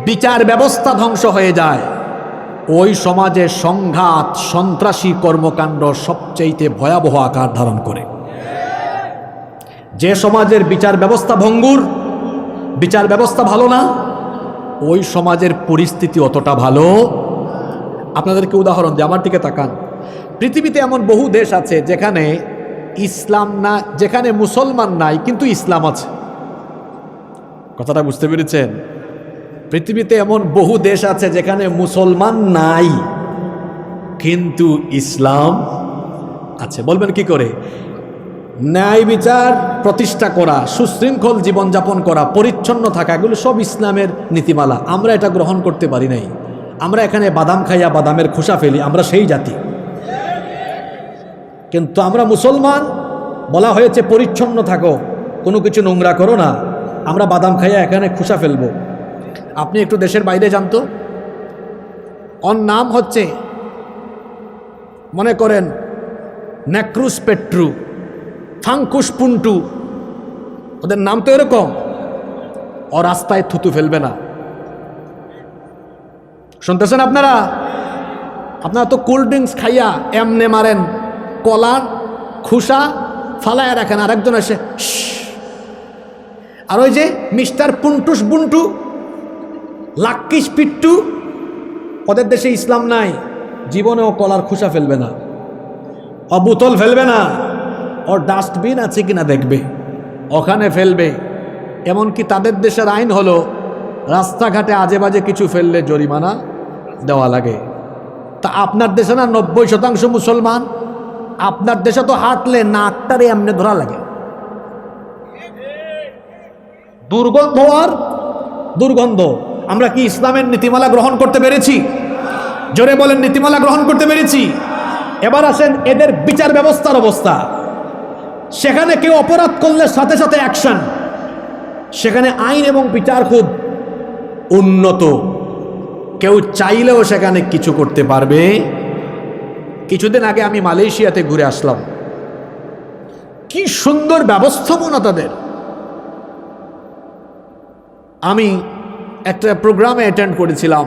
বিচার ব্যবস্থা ধ্বংস হয়ে যায়, ওই সমাজে সংঘাত সন্ত্রাসী কর্মকাণ্ড সবচেয়ে ভয়াবহ আকার ধারণ করে। যে সমাজের বিচার ব্যবস্থা ভঙ্গুর, বিচার ব্যবস্থা ভালো না, ওই সমাজের পরিস্থিতি অতটা ভালো। আপনাদেরকে উদাহরণ দিই, আমার দিকে তাকান। পৃথিবীতে এমন বহু দেশ আছে যেখানে ইসলাম না, যেখানে মুসলমান নাই কিন্তু ইসলাম আছে। কথাটা বুঝতে পেরেছেন? পৃথিবীতে এমন বহু দেশ আছে যেখানে মুসলমান নাই কিন্তু ইসলাম আছে। বলবেন কি করে? ন্যায় বিচার প্রতিষ্ঠা করা, সুশৃঙ্খল জীবনযাপন করা, পরিচ্ছন্ন থাকা, এগুলো সব ইসলামের নীতিমালা। আমরা এটা গ্রহণ করতে পারি নাই। আমরা এখানে বাদাম খাইয়া বাদামের খোসা ফেলি, আমরা সেই জাতি। কিন্তু আমরা মুসলমান, বলা হয়েছে পরিচ্ছন্ন থাকো, কোনো কিছু নোংরা করো না, আমরা বাদাম খাইয়া এখানে খোসা ফেলবো। আপনি একটু দেশের বাইরে যান তো, ওর নাম হচ্ছে মনে করেন ন্যাক্রুস পেট্রু, ফাঙ্কুস পুন্টু, ওদের নাম তো এরকম। ও রাস্তায় থুতু ফেলবে না। শুনতেছেন আপনারা? আপনারা তো কোল্ড ড্রিঙ্কস খাইয়া এমনে মারেন, কলার খুসা ফালায় রাখেন, আর একজন এসে আর ওই যে মিস্টার পুন্টুস বুন্টু, লাক্কিস পিট্টু, ওদের দেশে ইসলাম নাই, জীবনেও কলার খুসা ফেলবে না, ও বোতল ফেলবে না, ওর ডাস্টবিন আছে কিনা দেখবে, ওখানে ফেলবে। এমনকি তাদের দেশের আইন হলো রাস্তাঘাটে আজে বাজে কিছু ফেললে জরিমানা দেওয়া লাগে। তা আপনার দেশে না 90% মুসলমান, আপনার দেশে তো হাঁটলে নাকটারে এমনি ধরা লাগে। দুর্গন্ধ আর দুর্গন্ধ। আমরা কি ইসলামের নীতিমালা গ্রহণ করতে পেরেছি? জোরে বলেন, নীতিমালা গ্রহণ করতে পেরেছি? এবার আসেন এদের বিচার ব্যবস্থার অবস্থা। সেখানে কেউ অপরাধ করলে সাথে সাথে অ্যাকশন। সেখানে আইন এবং বিচার খুব উন্নত। কেউ চাইলেও সেখানে কিছু করতে পারবে। কিছুদিন আগে আমি মালয়েশিয়াতে ঘুরে আসলাম। কি সুন্দর ব্যবস্থাপনা তাদের। আমি একটা প্রোগ্রামে অ্যাটেন্ড করেছিলাম।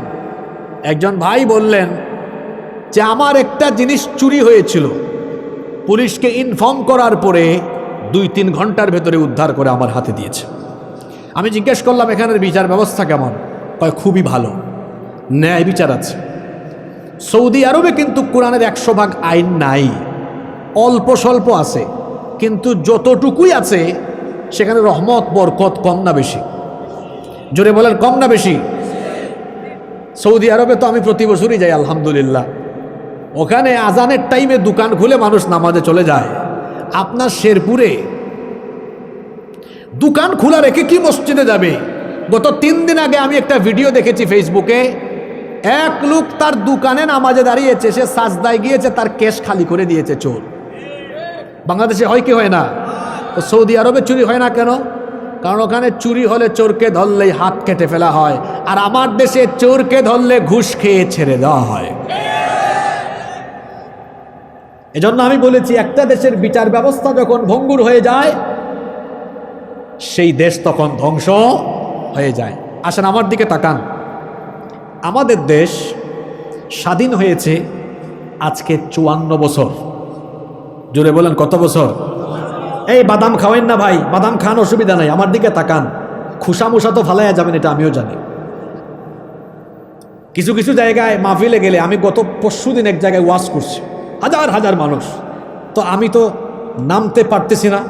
একজন ভাই বললেন যে আমার একটা জিনিস চুরি হয়েছিল, পুলিশকে ইনফর্ম করার পরে 2-3 ঘন্টার ভেতরে উদ্ধার করে আমার হাতে দিয়েছে। আমি জিজ্ঞেস করলাম এখানের বিচার ব্যবস্থা কেমন? কয় খুবই ভালো, ন্যায় বিচার আছে। সৌদি আরবে কিন্তু কোরআনের 100 ভাগ আইন নাই, অল্প স্বল্প আছে, কিন্তু যতটুকুই আছে সেখানে রহমত বরকত কম না বেশি? জোরে বলেন, কম না বেশি? সৌদি আরবে তো আমি প্রতি বছরই যাই আলহামদুলিল্লাহ। ওখানে আজানের টাইমে দোকান খুলে মানুষ নামাজে চলে যায়। আপনার শেরপুরে দোকান খোলা রেখে কি মসজিদে যাবে? গত 3 দিন আগে আমি একটা ভিডিও দেখেছি ফেসবুকে। এক লোক তার দোকানে নামাজে দাঁড়িয়েছে, সে সাজদায় গিয়েছে, তার কেশ খালি করে দিয়েছে চোর। বাংলাদেশে হয় কি হয় না? তো সৌদি আরবে চুরি হয় না কেন? কারণ ওখানে চুরি হলে চোরকে ধরলেই হাত কেটে ফেলা হয়, আর আমার দেশে চোরকে ধরলে ঘুষ খেয়ে ছেড়ে দেওয়া হয়। এজন্য আমি বলেছি, একটা দেশের বিচার ব্যবস্থা যখন ভঙ্গুর হয়ে যায় সেই দেশ তখন ধ্বংস হয়ে যায়। আসেন আমার দিকে তাকান। আমাদের দেশ স্বাধীন হয়েছে আজকে 54 বছর। জোরে বলেন, কত বছর? এই বাদাম খাওয়েন না ভাই, বাদাম খান, অসুবিধা নাই। আমার দিকে তাকান। খুশা মুসা তো ফালাইয়া যাবেন, এটা আমিও জানি। কিছু কিছু জায়গায় মাহফিলে গেলে, আমি গত পরশুদিন এক জায়গায় ওয়াজ করছি, হাজার হাজার মানুষ, তো আমি তো নামতে পারতেছি না,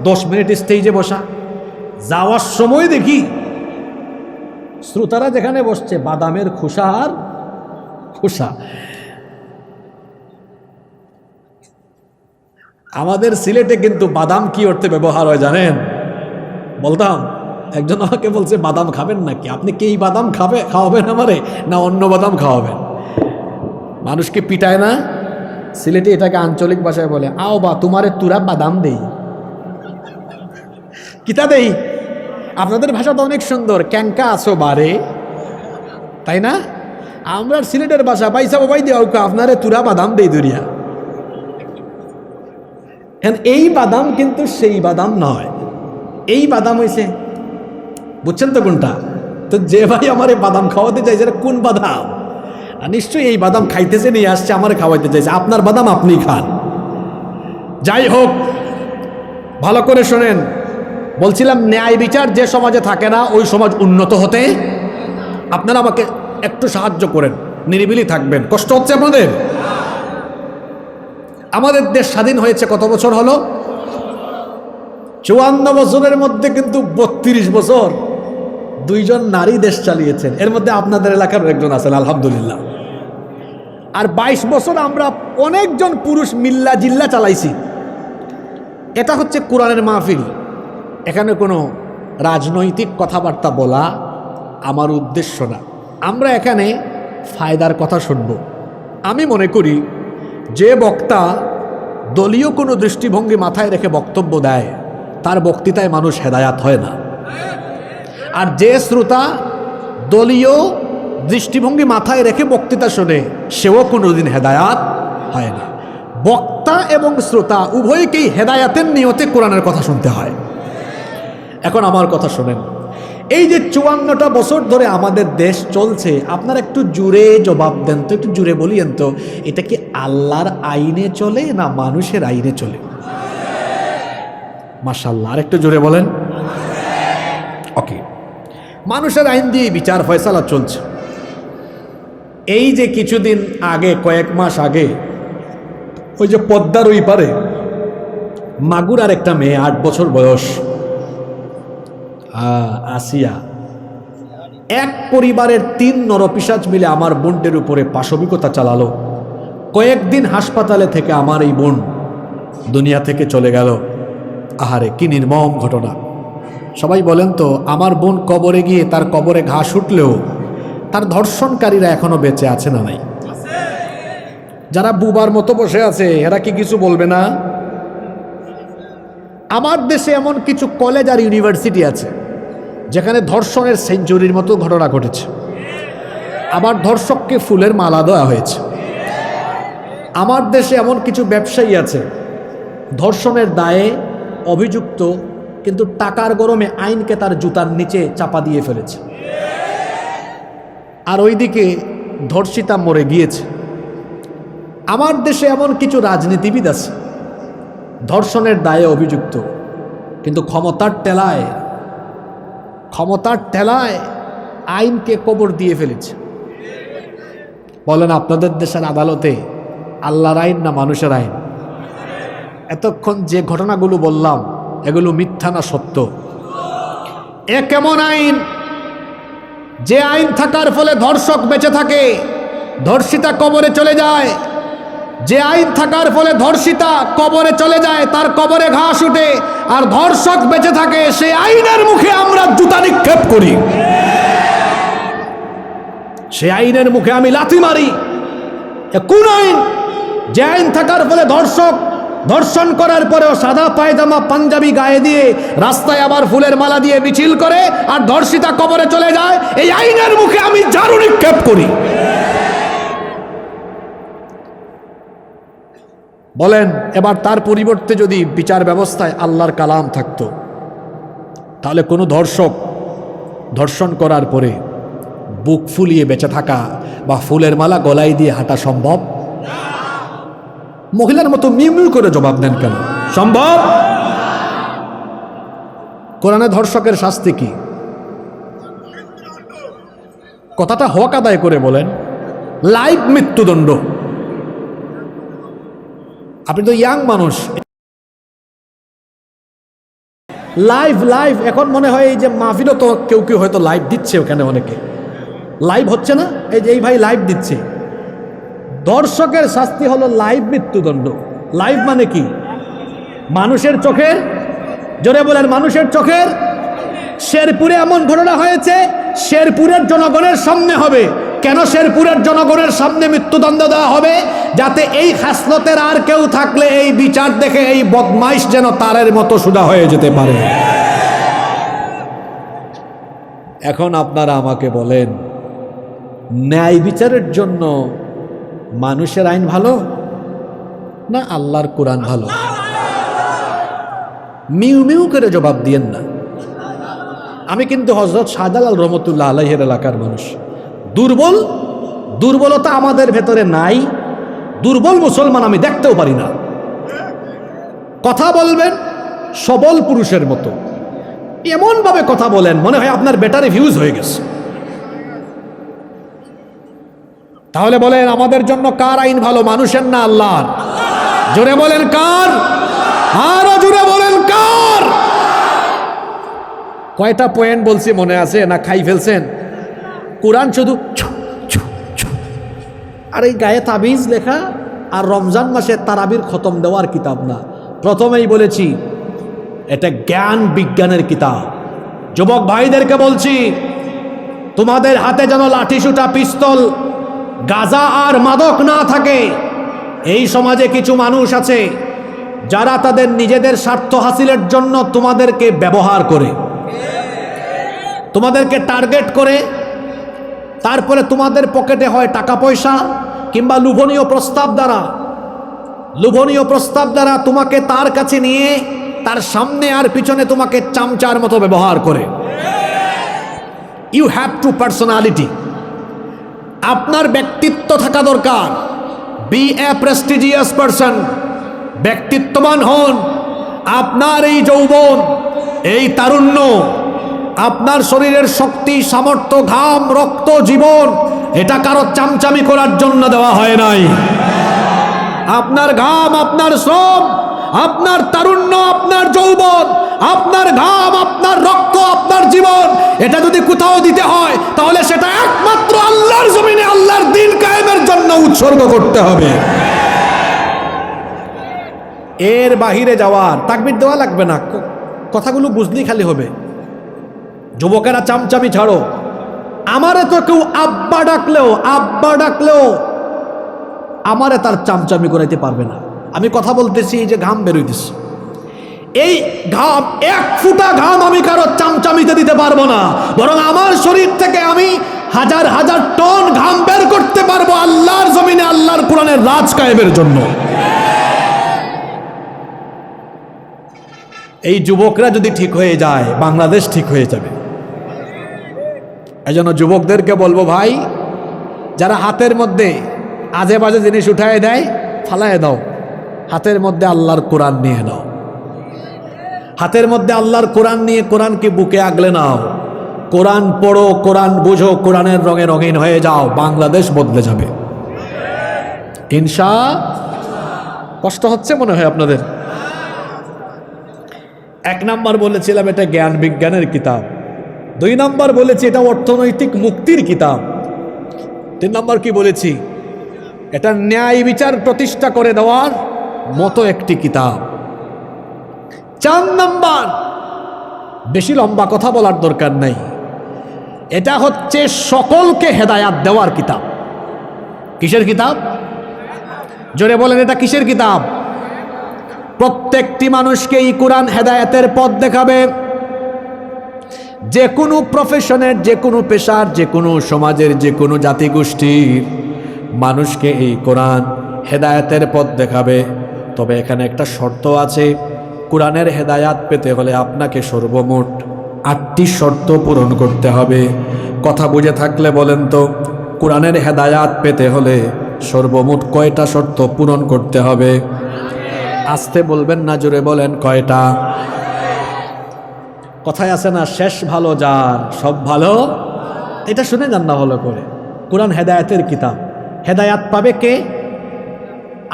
10 মিনিট স্টেজে বসা। যাওয়ার সময় দেখি শ্রোতারা যেখানে বসছে বাদামের খোসা আর খোসা। আমাদের সিলেটে কিন্তু বাদাম কি অর্থে ব্যবহার হয় জানেন? বলতাম, একজন আমাকে বলছে বাদাম খাবেন নাকি? আপনি কি এই বাদাম খাওয়াবেন আমারে, না অন্য বাদাম খাওয়াবেন? মানুষকে পিটায় না? সিলেটে এটাকে আঞ্চলিক ভাষায় বলে, আও বা তোমারে তুরা বাদাম দেই। কিতা দেই? আপনাদের ভাষা তো অনেক সুন্দর, ক্যাঙ্কা আসো বারে, তাই না? আমরা সিলেটের ভাষা পাইসা বাবাই দেওয়া, আপনারে তুরা বাদাম দেই দুরিয়া। এই বাদাম কিন্তু সেই বাদাম নয়। এই বাদাম হয়েছে, বুঝছেন তো কোনটা? তো যে ভাই আমার এই বাদাম খাওয়াতে চাইছে কোন বাদাম? নিশ্চয়ই এই বাদাম খাইতেছে, নিয়ে আসছে আমার খাওয়াইতে চাইছে। আপনার বাদাম আপনি খান। যাই হোক, ভালো করে শোনেন। বলছিলাম ন্যায় বিচার যে সমাজে থাকে না ওই সমাজ উন্নত হতে। আপনারা আমাকে একটু সাহায্য করেন, নিরিবিলি থাকবেন। কষ্ট হচ্ছে আপনাদের? আমাদের দেশ স্বাধীন হয়েছে কত বছর হলো? 54 বছরের মধ্যে কিন্তু 32 বছর 2 জন নারী দেশ চালিয়েছেন। এর মধ্যে আপনাদের এলাকার একজন আছেন আলহামদুলিল্লাহ। আর 22 বছর আমরা অনেকজন পুরুষ মিল্লা জিল্লা চালাইছি। এটা হচ্ছে কোরআনের মাহফিল। এখানে কোনো রাজনৈতিক কথাবার্তা বলা আমার উদ্দেশ্য না। আমরা এখানে ফায়দার কথা শুনব। আমি মনে করি যে বক্তা দলীয় কোনো দৃষ্টিভঙ্গি মাথায় রেখে বক্তব্য দেয় তার বক্তৃতায় মানুষ হেদায়াত হয় না। আর যে শ্রোতা দলীয় দৃষ্টিভঙ্গি মাথায় রেখে বক্তৃতা শোনে সেও কোনোদিন হেদায়াত হয় না। বক্তা এবং শ্রোতা উভয়কেই হেদায়াতের নিয়তে কোরআনের কথা শুনতে হয়। এখন আমার কথা শোনেন। এই যে 54টা বছর ধরে আমাদের দেশ চলছে, আপনারা একটু জুড়ে জবাব দেন তো, একটু জুড়ে বলিয়েন তো, এটা কি আল্লাহর আইনে চলে না মানুষের আইনে চলে? মাশাআল্লাহ, আর একটু জোরে বলেন। ওকে, মানুষের আইন দিয়ে বিচার ফয়সালা চলছে। এই যে কিছুদিন আগে, কয়েক মাস আগে, ওই যে পদ্মার ওই পারে মাগুরার একটা মেয়ে, 8 বছর বয়স, আসিয়া, এক পরিবারের 3 নরপিশাচ মিলে আমার বোনদের উপরে পাশবিকতা চালালো। কয়েকদিন হাসপাতালে থেকে আমার এই বোন দুনিয়া থেকে চলে গেল। আহারে, কি নির্মম ঘটনা! সবাই বলেন তো, আমার বোন কবরে গিয়ে তার কবরে ঘাস উঠলেও তার ধর্ষণকারীরা এখনো বেঁচে আছে না নাই? যারা বুবার মতো বসে আছে এরা কি কিছু বলবে না? আমার দেশে এমন কিছু কলেজ আর ইউনিভার্সিটি আছে যেখানে ধর্ষণের সেঞ্চুরির মতো ঘটনা ঘটেছে, আবার ধর্ষককে ফুলের মালা দেওয়া হয়েছে। আমার দেশে এমন কিছু ব্যবসায়ী আছে ধর্ষণের দায়ে অভিযুক্ত, কিন্তু টাকার গরমে আইনকে তার জুতার নিচে চাপা দিয়ে ফেলেছে, আর ওইদিকে ধর্ষিতা মরে গিয়েছে। আমার দেশে এমন কিছু রাজনীতিবিদ আছে ধর্ষণের দায়ে অভিযুক্ত, কিন্তু ক্ষমতার ঠেলায় আইনকে কবর দিয়ে ফেলেছে। বলেন, আপনাদের দেশের আদালতে আল্লাহর আইন না মানুষের আইন? এতক্ষণ যে ঘটনাগুলো বললাম এগুলো মিথ্যা না সত্য? এ কেমন আইন? যে আইন থাকার ফলে ধর্ষক বেঁচে থাকে, ধর্ষিতা কবরে চলে যায়। যে আইন থাকার ফলে ধর্ষিতা কবরে চলে যায়, তার কবরে ঘাস উঠে, আর ধর্ষক বেঁচে থাকে, সেই আইনের মুখে আমরা জুতা নিক্ষেপ করি, সেই আইনের মুখে আমি লাথি মারি। কোন আইন? যে আইন থাকার ফলে ধর্ষক ধর্ষণ করার পরেও সাদা পায়জামা পাঞ্জাবি গায়ে দিয়ে রাস্তায় আবার ফুলের মালা দিয়ে মিছিল করে, আর ধর্ষিতা কবরে চলে যায়, এই আইনের মুখে আমি ঝাড়ু নিক্ষেপ করি। বলেন, এবার তার পরিবর্তে যদি বিচার ব্যবস্থায় আল্লাহর কালাম থাকতো, তাহলে কোনো ধর্ষক ধর্ষণ করার পরে বুক ফুলিয়ে বেঁচে থাকা বা ফুলের মালা গলায় দিয়ে হাঁটা সম্ভব? মহিলার মতো মিউ মিউ করে জবাব দেন কেন? সম্ভব? কোরআনে ধর্ষকের শাস্তি কি? কথাটা হক আদায় করে বলেন। লাইভ মৃত্যুদণ্ড। আপনি তো ইয়াং মানুষ, লাইভ এখন মনে হয় এই যে মাহফিলও তো কেউ কেউ হয়তো লাইভ দিচ্ছে, ওখানে অনেকে লাইভ হচ্ছে না, এই যে এই ভাই লাইভ দিচ্ছে। দর্শকের শাস্তি হলো লাইভ মৃত্যুদণ্ড। লাইভ মানে কি? মানুষের চোখের, জোরে বলেন, মানুষের চোখের। শেরপুরে এমন ঘটনা হয়েছে, শেরপুরের জনগণের সামনে হবে। কেন শেরপুরের জনগণের সামনে মৃত্যুদণ্ড দেওয়া হবে? যাতে এই খাসলতের আর কেউ থাকলে এই বিচার দেখে এই বদমাইশ যেন তারের মতো সোজা হয়ে যেতে পারে। এখন আপনারা আমাকে বলেন, ন্যায় বিচারের জন্য মানুষের আইন ভালো না আল্লাহর কোরআন ভালো? মিউ মিউ করে জবাব দিয়েন না। আমি কিন্তু হযরত শাহজালাল রহমতুল্লাহ আলাইহির এলাকার মানুষ। দুর্বলতা আমাদের ভেতরে নাই। দুর্বল মুসলমান আমি দেখতেও পারি না। কথা বলবেন সবল পুরুষের মতো, এমনভাবে কথা বলেন মনে হয় আপনার ব্যাটারি ফিউজ হয়ে গেছে। তাহলে বলেন, আমাদের জন্য কার আইন ভালো, মানুষের না আল্লাহর? জোরে বলেন কার? আরো জোরে বলেন কার? কয়টা পয়েন্ট বলছি মনে আছে না খাই ফেলছেন? কোরআন শুধু আর এই গায়ে তাবিজ লেখা আর রমজান মাসে তারাবির খতম দেওয়ার কিতাব না। প্রথমেই বলেছি এটা জ্ঞান বিজ্ঞানের কিতাব। যুবক ভাইদেরকে বলছি, তোমাদের হাতে যেন লাঠিসুটা, পিস্তল, গাঁজা আর মাদক না থাকে। এই সমাজে কিছু মানুষ আছে যারা তাদের নিজেদের স্বার্থ হাসিলের জন্য তোমাদেরকে ব্যবহার করে, তোমাদেরকে টার্গেট করে, তারপরে তোমাদের পকেটে হয় টাকা পয়সা কিংবা লোভনীয় প্রস্তাব দ্বারা তোমাকে তার কাছে নিয়ে তার সামনে আর পিছনে তোমাকে চামচার মতো ব্যবহার করে। You have to personality. আপনার ব্যক্তিত্ব থাকা দরকার। Be a prestigious person. ব্যক্তিত্ববান হন। আপনার এই যৌবন, এই তারুণ্য, আপনার শরীরের শক্তি, সামর্থ্য, ঘাম, রক্ত, জীবন, এটা কারো চামচামি করার জন্য দেওয়া হয় নাই। আপনার ঘাম, আপনার শ্রম, আপনার তারুণ্য, আপনার যৌবন, আপনার ঘাম, আপনার রক্ত, আপনার জীবন, এটা যদি কোথাও দিতে হয় তাহলে সেটা একমাত্র আল্লাহর জমিনে আল্লাহর দ্বীন কায়েমের জন্য উৎসর্গ করতে হবে। এর বাহিরে যাওয়ার তাকবীর দেওয়া লাগবে না, কথাগুলো বুঝলেই খালি হবে। যুবকেরা চামচামি ছাড়ো। আমারে তো কেউ আব্বা ডাকলেও আমারে তার চামচামি করাইতে পারবে না। আমি কথা বলতেছি, এই যে ঘাম বেরোইতেছে, এই ঘাম, এক ফুটা ঘাম আমি কারো চামচামিতে দিতে পারবো না, বরং আমার শরীর থেকে আমি হাজার হাজার টন ঘাম বের করতে পারবো আল্লাহর জমিনে, আল্লাহর কোরআনের রাজ কায়েমের জন্য। এই যুবকরা যদি ঠিক হয়ে যায়, বাংলাদেশ ঠিক হয়ে যাবে। এই জন্য যুবকদেরকে বলবো, ভাই, যারা হাতের মধ্যে আজে বাজে জিনিস উঠায় দেয়, ফালায় দাও, হাতের মধ্যে আল্লাহর কোরআন নিয়ে নাও। হাতের মধ্যে আল্লাহর কোরআন নিয়ে কোরআনকে বুকে আগলে নাও। কোরআন পড়ো, কোরআন বুঝো, কোরআনের রঙে রঙিন হয়ে যাও, বাংলাদেশ বদলে যাবে ইনশাআল্লাহ। কষ্ট হচ্ছে মনে হয় আপনাদের? 1 নাম্বার বলেছিলাম এটা জ্ঞান বিজ্ঞানের কিতাব, 2 নাম্বার বলেছি এটা অর্থনৈতিক মুক্তির কিতাব, 3 নাম্বার কি বলেছি? এটা ন্যায় বিচার প্রতিষ্ঠা করে দেওয়ার মতো একটি কিতাব। 4 নাম্বার, বেশি লম্বা কথা বলার দরকার নাই, এটা হচ্ছে সকলকে হেদায়াত দেওয়ার কিতাব। কিসের কিতাব? জোরে বলেন, এটা কিসের কিতাব? প্রত্যেকটি মানুষকে এই কোরআন হেদায়েতের পথ দেখাবে। যে কোনো প্রফেশনের, যে কোনো পেশার, যে কোনো সমাজের, যে কোনো জাতিগোষ্ঠীর মানুষকে এই কোরআন হেদায়েতের পথ দেখাবে। তবে এখানে একটা শর্ত আছে, কোরআনের হেদায়াত পেতে হলে আপনাকে সর্বমোট 8টি শর্ত পূরণ করতে হবে। কথা বুঝে থাকলে বলেন তো, কোরআনের হেদায়াত পেতে হলে সর্বমোট কয়টা শর্ত পূরণ করতে হবে? আস্তে বলবেন না, জোরে বলেন, কয়টা? কথায় আছে না, শেষ ভালো যার সব ভালো। এটা শুনে যান না ভালো করে। কোরআন হেদায়েতের কিতাব, হেদায়াত পাবে কে?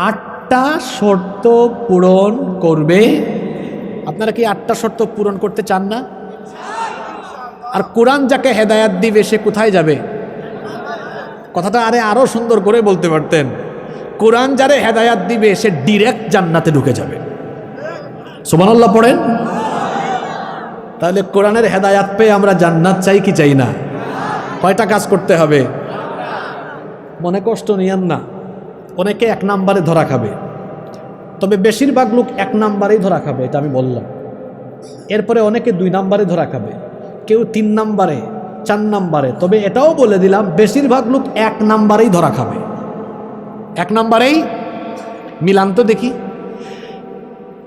8টা শর্ত পূরণ করবে। আপনারা কি 8টা শর্ত পূরণ করতে চান না? আর কোরআন যাকে হেদায়াত দিবে সে কোথায় যাবে? কথাটা আরো সুন্দর করে বলতে পারতেন, কোরআন যারে হেদায়াত দিবে সে ডিরেক্ট জান্নাতে ঢুকে যাবে। সুবহানাল্লাহ পড়েন। তাহলে কোরআনের হেদায়াত পেয়ে আমরা জান্নাত চাই কি চাই না? কয়টা কাজ করতে হবে? মনে কষ্ট নিয়েন না, অনেকে 1 নাম্বারে ধরা খাবে, তবে বেশিরভাগ লোক 1 নাম্বারেই ধরা খাবে, এটা আমি বললাম। এরপরে অনেকে 2 নাম্বারে ধরা খাবে, কেউ 3 নাম্বারে, 4 নাম্বারে। তবে এটাও বলে দিলাম, বেশিরভাগ লোক 1 নাম্বারেই ধরা খাবে। 1 নাম্বারেই মিলান তো দেখি।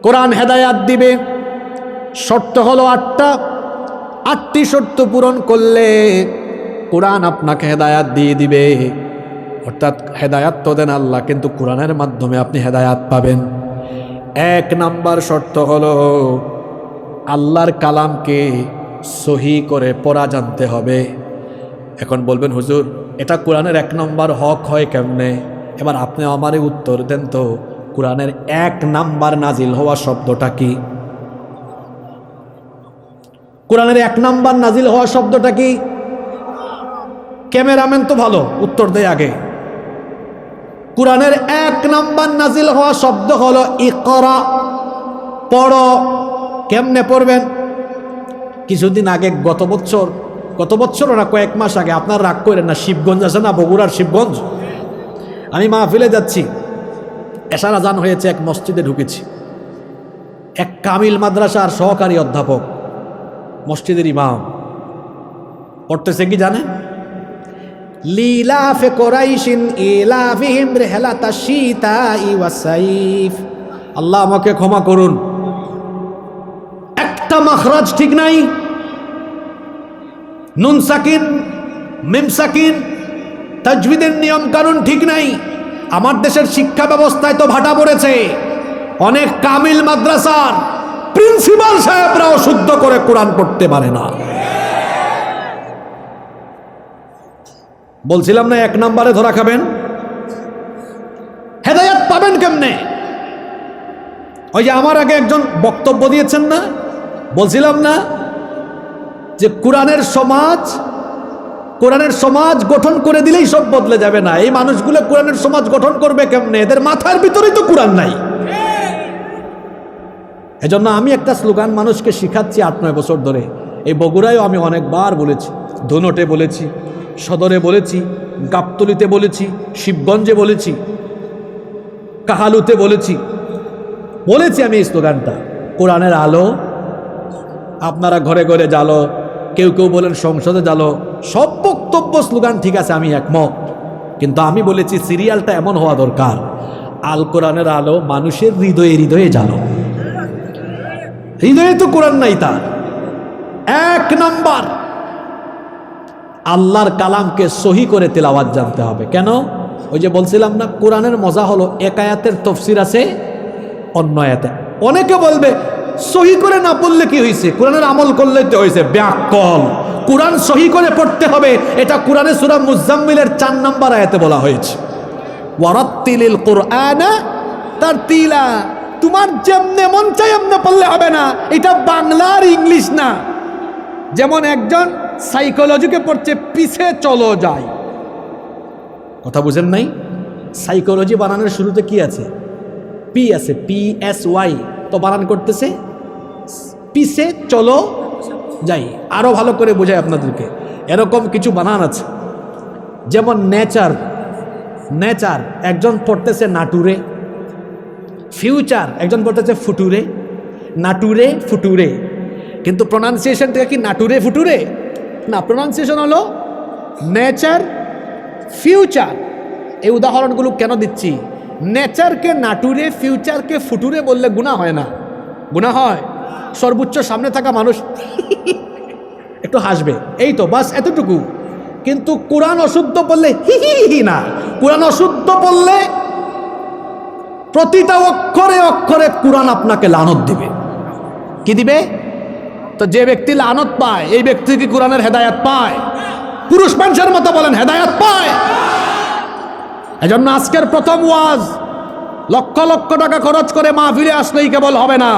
কোরআন হেদায়াত দিবে, শর্ত হলো 8টা। 8টি শর্ত পূরণ করলে কোরআন আপনাকে হেদায়াত দিয়ে দিবে। অর্থাৎ হেদায়াত তো দেন আল্লাহ, কিন্তু কোরআনের মাধ্যমে আপনি হেদায়াত পাবেন। 1 নাম্বার শর্ত হলো আল্লাহর কালামকে সহি করে পড়া জানতে হবে। এখন বলবেন, হুজুর এটা কোরআনের 1 নাম্বার হক হয় কেমনে? এবার আপনি আমারে উত্তর দেন তো, কোরআনের 1 নাম্বার নাজিল হওয়া শব্দটা কি? কোরআনের 1 নাম্বার নাজিল হওয়া শব্দটা কি? ক্যামেরাম্যান তো ভালো, উত্তর দেয় আগে। কোরআনের 1 নাম্বার নাজিল হওয়া শব্দ হলো ইকরা, পড়ো। কেমনে পড়বেন? কিছুদিন আগে, গত বছর না কয়েক মাস আগে, আপনার রাগ করেন না, শিবগঞ্জ আছে না, বগুড়ার শিবগঞ্জ, আমি মাহফিলে যাচ্ছি, এশার আজান হয়েছে, এক মসজিদে ঢুকেছি। এক কামিল মাদ্রাসার সহকারী অধ্যাপক, মসজিদের ইমাম, পড়তেছে কি জানেন? লিলাফে কুরাইশিন ইলাফিহিম রিহলাতাশ শীতাই ওয়াস সাইফ। আল্লাহ আমাকে ক্ষমা করুন, একটা মাখরাজ ঠিক নাই, নুন সাকিন, মিম সাকিন, তাজবিদের নিয়ম কানুন ঠিক নাই। আমার দেশের শিক্ষা ব্যবস্থায় তো ভাটা পড়েছে। অনেক কামিল মাদ্রাসার প্রিন্সিপাল সাহেবরাও শুদ্ধ করে কোরআন পড়তে পারে না। বলছিলাম না 1 নাম্বারে ধরা খাবেন। হেদায়াত পাবেন কেমনে? ওই যে আমার আগে একজন বক্তব্য দিয়েছেন না, বলছিলাম না যে কোরআনের সমাজ গঠন করে দিলেই সব বদলে যাবে না। এই মানুষগুলো কোরআনের সমাজ গঠন করবে কেমনে? এদের মাথার ভিতরেই তো কোরআন নাই। এজন্য আমি একটা স্লোগান মানুষকে শিখাচ্ছি 8-9 বছর ধরে, এই বগুড়ায়ও আমি অনেকবার বলেছি, ধুনটে বলেছি, সদরে বলেছি, গাবতলীতে বলেছি, শিবগঞ্জে বলেছি, কাহালুতে বলেছি আমি এই স্লোগানটা, কোরআনের আলো আপনারা ঘরে ঘরে জ্বালো, কেউ কেউ বলেন সংসদে জ্বালো, সব বক্তব্য স্লোগান ঠিক আছে, আমি একমত। কিন্তু আমি বলেছি সিরিয়ালটা এমন হওয়া দরকার, আল কোরআনের আলো মানুষের হৃদয়ে হৃদয়ে জ্বালো। হৃদয়ে তো কোরআন নাই তার। এক নাম্বার, আল্লাহর কালামকে সহি করে তেলাওয়াত জানতে হবে। কেন? ওই যে বলছিলাম না, কোরআনের মজা হলো এক আয়াতের তফসির আছে অন্য আয়াতে। অনেকে বলবে সহি করে না পড়লে কি হয়েছে, কোরআনের আমল করলে তো হয়েছে। ব্যাকল, কোরআন সহি করে পড়তে হবে, এটা কোরআনে সূরা মুজাম্মিলের 4 নম্বর আয়াতে বলা হয়েছে, ওয়ারাত্তিলিল কুরআনা তারতিলা। তোমার যেমনে মন চাই এমনে পড়লে হবে না, এটা বাংলা আর ইংলিশ না। যেমন একজন সাইকোলজিকে পড়ছে পিছে চলো যাই, কথা বুঝেন নাই? সাইকোলজি বানানোর শুরুতে কি আছে? পি আছে, PSY, তো বানান করতেছে পিছে চলো যাই। আরো ভালো করে বোঝাই আপনাদেরকে, এরকম কিছু বানান আছে। যেমন নেচার একজন পড়তেছে নাটুরে, ফিউচার একজন পড়তেছে ফুটুরে, নাটুরে ফুটুরে, কিন্তু প্রনাউন্সিয়েশনটা কি নাটুরে ফুটুরে না, প্রনাউন্সিয়েশন হলো নেচার ফিউচার। এই উদাহরণগুলো কেন দিচ্ছি? নেচারকে নাটুরে, ফিউচারকে ফুটুরে বললে গুনাহ হয় না? গুনাহ হয়। সর্বোচ্চ সামনে থাকা মানুষ একটু হাসবে, এই তো বাস, এতটুকু। কিন্তু কোরআন অশুদ্ধ বললে হি হি হি না, কোরআন অশুদ্ধ বললে প্রতিটা অক্ষরে অক্ষরে কোরআন আপনাকে লানত দিবে। কি দিবে? তো যে ব্যক্তি লানত পায়, এই ব্যক্তি কি কোরআনের হেদায়াত পায়? পুরুষ মানুষের মতো বলেন, হেদায়াত পায়? এজন্য আজকের প্রথম ওয়াজ লক্ষ লক্ষ টাকা খরচ করে মাহফিলে আসলেই কেবল হবে না,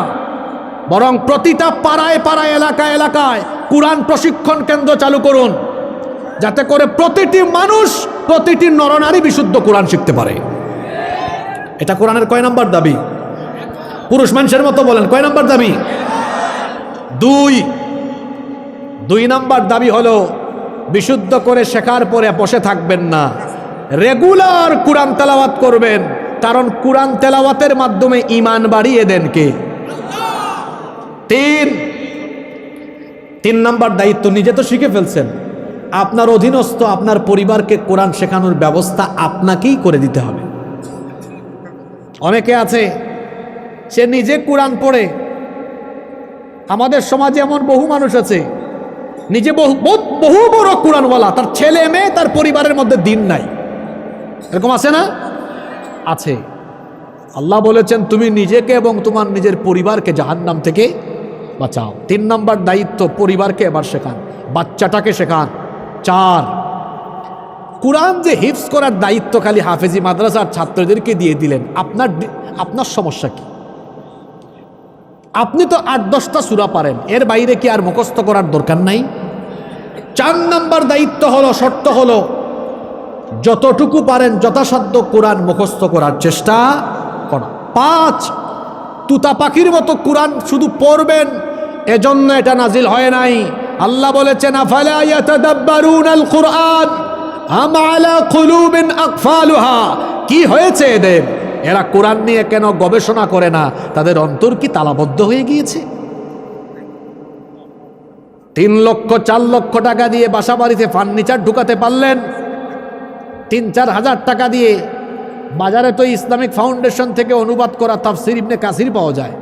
বরং প্রতিটা পাড়ায় পাড়ায়, এলাকায় এলাকায় কোরআন প্রশিক্ষণ কেন্দ্র চালু করুন, যাতে করে প্রতিটি মানুষ, প্রতিটি নরনারী বিশুদ্ধ কোরআন শিখতে পারে। এটা কোরআনের কয় নাম্বার দাবি? পুরুষ মানুষের মতো বলেন, কয় নাম্বার দাবি? দুই নাম্বার দাবি হলো, বিশুদ্ধ করে শেখার পরে বসে থাকবেন না, রেগুলার কোরআন তেলাওয়াত করবেন। কারণ কোরআন তেলাওয়াতের মাধ্যমে ঈমান বাড়িয়ে দেন কে? তিন নাম্বার দায়িত্ব, নিজে তো শিখে ফেলছেন, আপনার অধীনস্থ আপনার পরিবারকে কোরআন শেখানোর ব্যবস্থা আপনাকেই করে দিতে হবে। অনেকে আছে সে নিজে কোরআন পড়ে, আমাদের সমাজে এমন বহু মানুষ আছে নিজে বহু বড় কোরআনওয়ালা, তার ছেলে মেয়ে, তার পরিবারের মধ্যে দিন নাই। এরকম আছে না? আছে। আল্লাহ বলেছেন তুমি নিজেকে এবং তোমার নিজের পরিবারকে জাহান্নাম থেকে বাঁচাও। 3 নম্বর দায়িত্ব, পরিবারকে এবার শেখান, বাচ্চাটাকে শেখান। 4, কোরআন যে হিফজ করার দায়িত্ব খালি হাফেজি মাদ্রাসার ছাত্রদেরকে দিয়ে দিলেন, আপনার সমস্যা কি? আপনি তো 8-10টা সূরা পারেন, এর বাইরে কি আর মুখস্থ করার দরকার নাই? 4 নম্বর দায়িত্ব হলো, শর্ত হলো, যতটুকু পারেন যথাসাধ্য কোরআন মুখস্থ করার চেষ্টা করা। 5, তুতা পাখির মতো কোরআন শুধু পড়বেন এজন্য এটা নাজিল হয় নাই। আল্লাহ বলেছেন আফালা ইয়াতাদাব্বারুনাল কুরআন আম আলা কুলুবিন আকফালুহা। কি হয়েছে এদের? এরা কোরআন নিয়ে কেন গবেষণা করে না? তাদের অন্তর কি তালাবদ্ধ হয়ে গিয়েছে? 3 লক্ষ 4 লক্ষ টাকা দিয়ে বাসা বাড়িতে ফার্নিচার ঢুকাতে পারলেন, 3-4 হাজার টাকা দিয়ে বাজারে তো ইসলামিক ফাউন্ডেশন থেকে অনুবাদ করা তাফসির ইবনে কাসির পাওয়া যায়,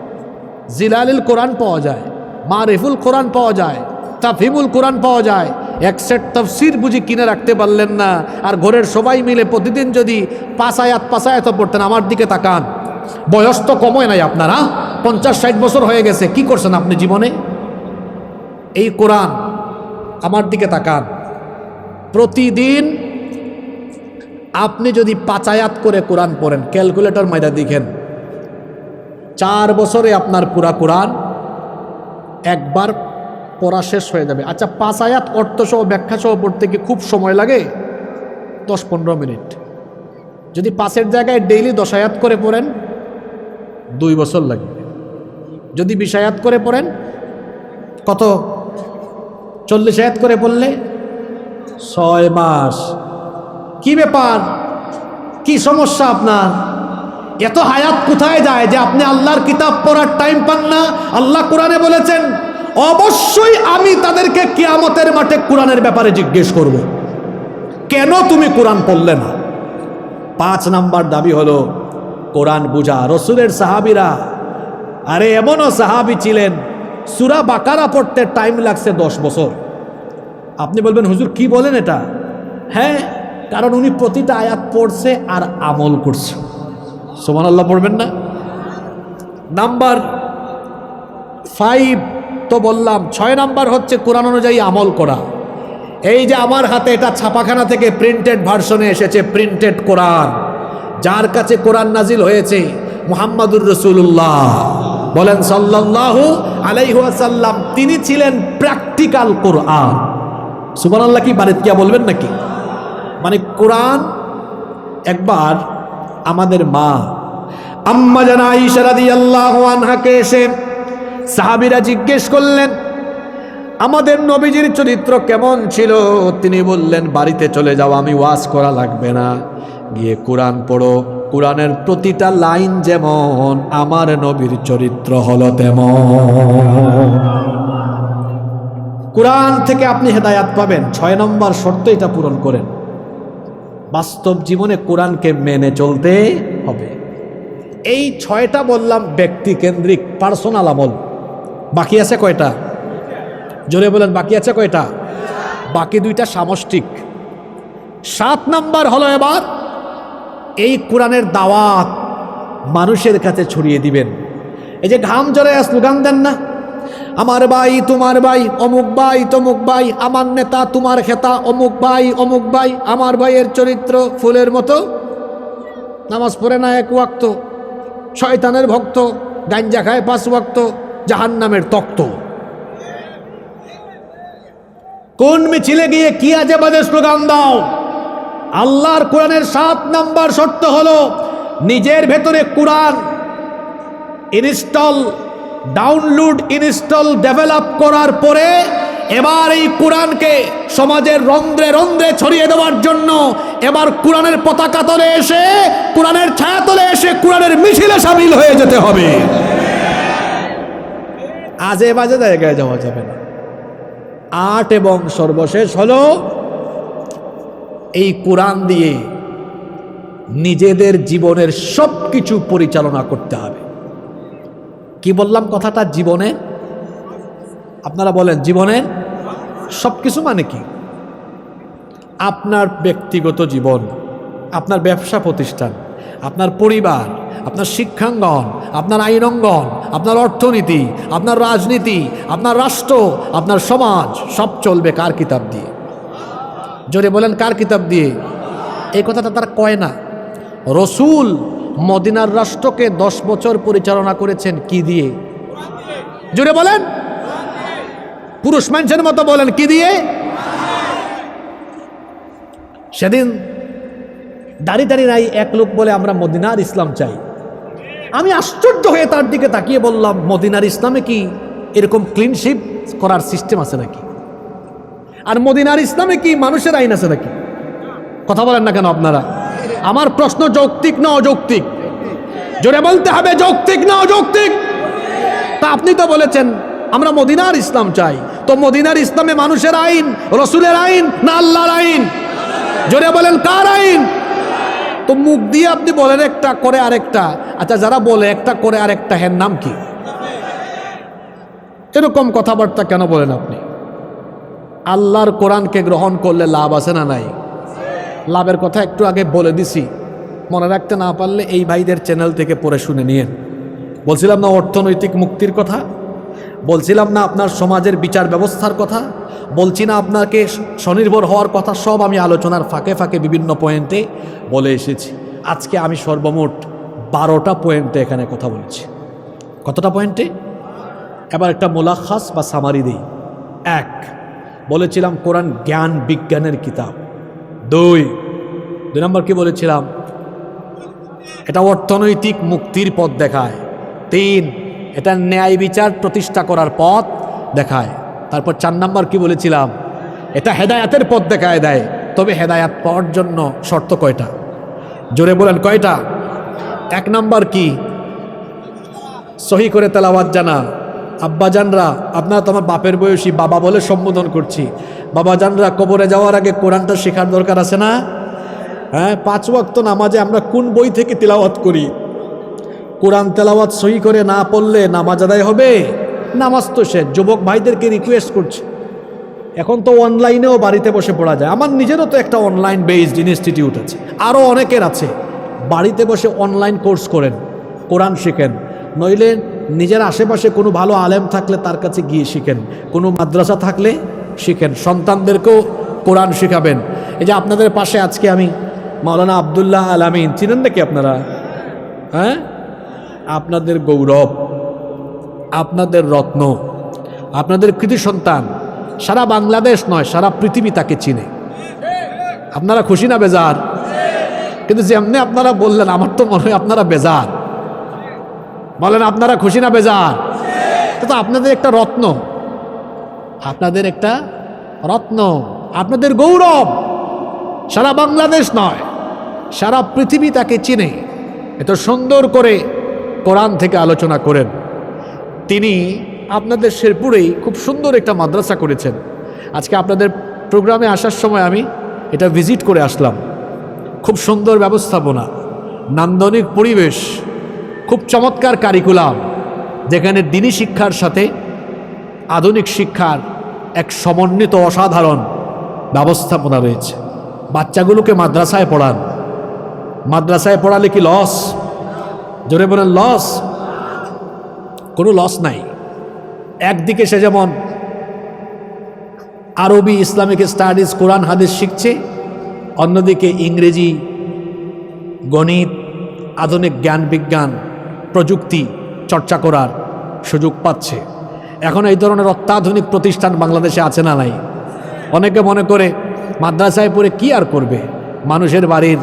জিলালুল কোরআন পাওয়া যায়, মারিফুল কোরআন পাওয়া যায়, তাফহিমুল কোরআন পাওয়া যায়। এক সেট তাফসির বুঝি কিনে রাখতে পারলেন না, আর ঘরের সবাই মিলে প্রতিদিন যদি 5 আয়াত পড়তেন। আমার দিকে তাকান, বয়স তো কমই নাই আপনারা, 50-60 বছর হয়ে গেছে, কি করছেন আপনি জীবনে? এই কোরআন, আমার দিকে তাকান, প্রতিদিন আপনি যদি 5 আয়াত করে কোরআন পড়েন, ক্যালকুলেটর মাইরা দেখেন, 4 বছরে আপনার পুরা কোরআন একবার পড়া শেষ হয়ে যাবে। আচ্ছা, 5 আয়াত অর্থসহ ব্যাখ্যাসহ পড়তে কি খুব সময় লাগে? 10-15 মিনিট। যদি 5-এর জায়গায় ডেইলি 10 আয়াত করে পড়েন, 2 বছর লাগবে। যদি 20 আয়াত করে পড়েন, কত? 40 আয়াত করে বললে 6 মাস। কি ব্যাপার, কি সমস্যা আপনার? এত হায়াত কোথায় যায় যে আপনি আল্লাহর কিতাব পড়ার টাইম পান না? আল্লাহ কোরআনে বলেছেন অবশ্যই আমি তাদেরকে কিয়ামতের মাঠে কোরআনের ব্যাপারে জিজ্ঞেস করব, কেন তুমি কোরআন পড়লে না? 5 নাম্বার দাবি হলো কোরআন বুঝা। রসুলের সাহাবীরা, আরে এমনও সাহাবী ছিলেন সূরা বাকারা পড়তে টাইম লাগছে 10 বছর। আপনি বলবেন হুজুর কি বলেন এটা? হ্যাঁ, কারণ উনি প্রতিটা আয়াত পড়ছে আর আমল করছে। সুবহানাল্লাহ পড়বেন না? নাম্বার 5 তো বললাম। 6 নাম্বার হচ্ছে কোরআন অনুযায়ী আমল করা। এই যে আমার হাতে এটা ছাপাখানা থেকে প্রিন্টেড ভার্সনে এসেছে, প্রিন্টেড কোরআন। যার কাছে কোরআন নাজিল হয়েছে মুহাম্মাদুর রাসূলুল্লাহ, বলেন সাল্লাল্লাহু আলাইহি ওয়াসাল্লাম, তিনি ছিলেন প্র্যাকটিক্যাল কোরআন। সুবহানাল্লাহ কি বাড়িতে গিয়া বলবেন নাকি? মানে কোরআন। একবার আমাদের মা আম্মা জানা আয়েশা রাদিয়াল্লাহু আনহাকে এসে সাহাবীরা জিজ্ঞেস করলেন আমাদের নবীজির চরিত্র কেমন ছিল? তিনি বললেন বাড়িতে চলে যাও, আমি ওয়াজ করা লাগবে না, গিয়ে কোরআন পড়ো। কোরআনের প্রতিটা লাইন যেমন আমার নবীর চরিত্র হলো তেমন। কোরআন থেকে আপনি হেদায়াত পাবেন। 6 নম্বর শর্ত এটা পূরণ করেন। বাস্তব জীবনে কোরআনকে মেনে চলতে হবে। এই 6টা বললাম ব্যক্তি কেন্দ্রিক, পার্সোনাল আমল। বাকি আছে কয়টা? জোরে বলেন, বাকি আছে কয়টা? বাকি 2টা সামষ্টিক। 7 নাম্বার হলো এবার এই কোরআনের দাওয়াত মানুষের কাছে ছড়িয়ে দিবেন। এই যে ঘাম ঝরে স্লোগান দেন না, আমার ভাই তোমার ভাই, অমুক ভাই তমুক ভাই, আমার নেতা তোমার খেতা, অমুক ভাই অমুক ভাই, আমার ভাইয়ের চরিত্র ফুলের মতো, নামাজ পড়ে না 1 ওয়াক্ত, শয়তানের ভক্ত, গাঞ্জা খায় 5 ওয়াক্ত, জাহান্নামের তক্ত। কোন মিছিলে গিয়ে কি আজে বাজে স্লোগান দাও? আল্লাহর কোরআনের 7 নাম্বার শর্ত হলো নিজের ভেতরে কোরআন ইনস্টল, ডাউনলোড, ইনস্টল, ডেভেলপ করার পরে এবার এই কোরআনকে সমাজের রন্ধ্রে রন্ধ্রে ছড়িয়ে দেওয়ার জন্য এবার কোরআনের পতাকা তলে এসে, কোরআনের ছায়া তলে এসে কোরআনের মিছিলে শামিল হয়ে যেতে হবে। আজে বাজে জায়গায় যাওয়া যাবে না। 8 এবং সর্বশেষ হলো এই কোরআন দিয়ে নিজেদের জীবনের সব কিছু পরিচালনা করতে হবে। কি বললাম কথাটা? জীবনে। আপনারা বলেন জীবনের সব কিছু মানে কি? আপনার ব্যক্তিগত জীবন, আপনার ব্যবসা প্রতিষ্ঠান, আপনার পরিবার, আপনার শিক্ষাঙ্গন, আপনার আইনঙ্গন, আপনার অর্থনীতি, আপনার রাজনীতি, আপনার রাষ্ট্র, আপনার সমাজ, সব চলবে কার কিতাব দিয়ে? জোরে বলেন, কার কিতাব দিয়ে? এই কথাটা তারা কয় না। রসুল মদিনার রাষ্ট্রকে 10 বছর পরিচালনা করেছেন কি দিয়ে? জোরে বলেন, পুরুষ মানুষের মতো বলেন, কি দিয়ে? সেদিন দাঁড়িয়ে নাই এক লোক বলে আমরা মদিনার ইসলাম চাই। আমি আশ্চর্য হয়ে তার দিকে তাকিয়ে বললাম, মদিনার ইসলামে কি এরকম ক্লিনশিপ করার সিস্টেম আছে নাকি? আর মদিনার ইসলামে কি মানুষের আইন আছে নাকি? কথা বলেন না কেন আপনারা? আমার প্রশ্ন যৌক্তিক না অযৌক্তিক? জোরে বলতে হবে, যৌক্তিক না অযৌক্তিক? তা আপনি তো বলেছেন আমরা মদিনার ইসলাম চাই, তো মদিনার ইসলামে মানুষের আইন, রসুলের আইন না আল্লাহর আইন? জোরে বলেন, কার আইন? তো মুখ দিয়ে আপনি বলেন একটা, করে আরেকটা। আচ্ছা, যারা বলে একটা করে আরেকটা, হ্যাঁ নাম কি? এরকম কথাবার্তা কেন বলেন আপনি? আল্লাহর কোরআনকে গ্রহণ করলে লাভ আছে না নাই? লাভের কথা একটু আগে বলে দিছি, মনে রাখতে না পারলে এই ভাইদের চ্যানেল থেকে পড়ে শুনে নিয়েন। বলছিলাম না অর্থনৈতিক মুক্তির কথা, বলছিলাম না আপনার সমাজের বিচার ব্যবস্থার কথা, বলছি না আপনাকে স্বনির্ভর হওয়ার কথা, সব আমি আলোচনার ফাঁকে ফাঁকে বিভিন্ন পয়েন্টে বলে এসেছি। আজকে আমি সর্বমোট 12টা পয়েন্টে এখানে কথা বলেছি। কতটা পয়েন্টে? এবার একটা মোলাখাস বা সামারি দিই। 1, বলেছিলাম কোরআন জ্ঞান বিজ্ঞানের কিতাব। 2 নম্বর কি বলেছিলাম? এটা অর্থনৈতিক মুক্তির পথ দেখায়। 3, এটা ন্যায় বিচার প্রতিষ্ঠা করার পথ দেখায়। তারপর 4 নাম্বার কি বলেছিলাম? এটা হেদায়াতের পথ দেখায় দেয়, তবে হেদায়াত পাওয়ার জন্য শর্ত কয়টা? জোরে বলেন কয়টা? 1 নাম্বার কি? সহি করে তেলাওয়াত জানা। আব্বাজানরা, আপনারা তো আমার বাপের বয়সী, বাবা বলে সম্বোধন করছি, বাবাজানরা কবরে যাওয়ার আগে কোরআনটা শেখার দরকার আছে না? হ্যাঁ, 5 ওয়াক্ত নামাজে আমরা কোন বই থেকে তেলাওয়াত করি? কোরআন তেলাওয়াত সহি করে না পড়লে নামাজ আদায় হবে? নামাজ তো শেষ। যুবক ভাইদেরকে রিকোয়েস্ট করছি, এখন তো অনলাইনেও বাড়িতে বসে পড়া যায়। আমার নিজেরও তো একটা অনলাইন বেসড ইনস্টিটিউট আছে, আরও অনেকের আছে। বাড়িতে বসে অনলাইন কোর্স করেন, কোরআন শিখেন, নইলে নিজের আশেপাশে কোনো ভালো আলেম থাকলে তার কাছে গিয়ে শিখেন, কোনো মাদ্রাসা থাকলে শিখেন, সন্তানদেরকেও কোরআন শেখাবেন। এই যে আপনাদের পাশে আজকে আমি মাওলানা আব্দুল্লাহ আল আমিন, চিনেন নাকি আপনারা? হ্যাঁ, আপনাদের গৌরব, আপনাদের রত্ন, আপনাদের কৃতি সন্তান। সারা বাংলাদেশ নয়, সারা পৃথিবী তাকে চিনে। আপনারা খুশি না বেজার? কিন্তু যেমনি আপনারা বললেন, আমার তো মনে হয় আপনারা বেজার। বলেন, আপনারা খুশি না বেজার? তো আপনাদের একটা রত্ন, আপনাদের একটা রত্ন, আপনাদের গৌরব। সারা বাংলাদেশ নয়, সারা পৃথিবী তাকে চিনে। এত সুন্দর করে কোরআন থেকে আলোচনা করেন। তিনি আপনাদের শেরপুরেই খুব সুন্দর একটা মাদ্রাসা করেছেন। আজকে আপনাদের প্রোগ্রামে আসার সময় আমি এটা ভিজিট করে আসলাম। খুব সুন্দর ব্যবস্থাপনা, নান্দনিক পরিবেশ, খুব চমৎকার কারিকুলাম, যেখানে দিনী শিক্ষার সাথে আধুনিক শিক্ষার এক সমন্বিত অসাধারণ ব্যবস্থাপনা রয়েছে। বাচ্চাগুলোকে মাদ্রাসায় পড়ান। মাদ্রাসায় পড়ালে কি লস? জোরে বলেন লস? কোনো লস নাই। একদিকে সে যেমন আরবি, ইসলামিক স্টাডিজ, কোরআন হাদিস শিখছে, অন্যদিকে ইংরেজি, গণিত, আধুনিক জ্ঞান বিজ্ঞান, প্রযুক্তি চর্চা করার সুযোগ পাচ্ছে। এখন এই ধরনের অত্যাধুনিক প্রতিষ্ঠান বাংলাদেশে আছে না নাই? অনেকে মনে করে মাদ্রাসায় পড়ে কি আর করবে, মানুষের বাড়ির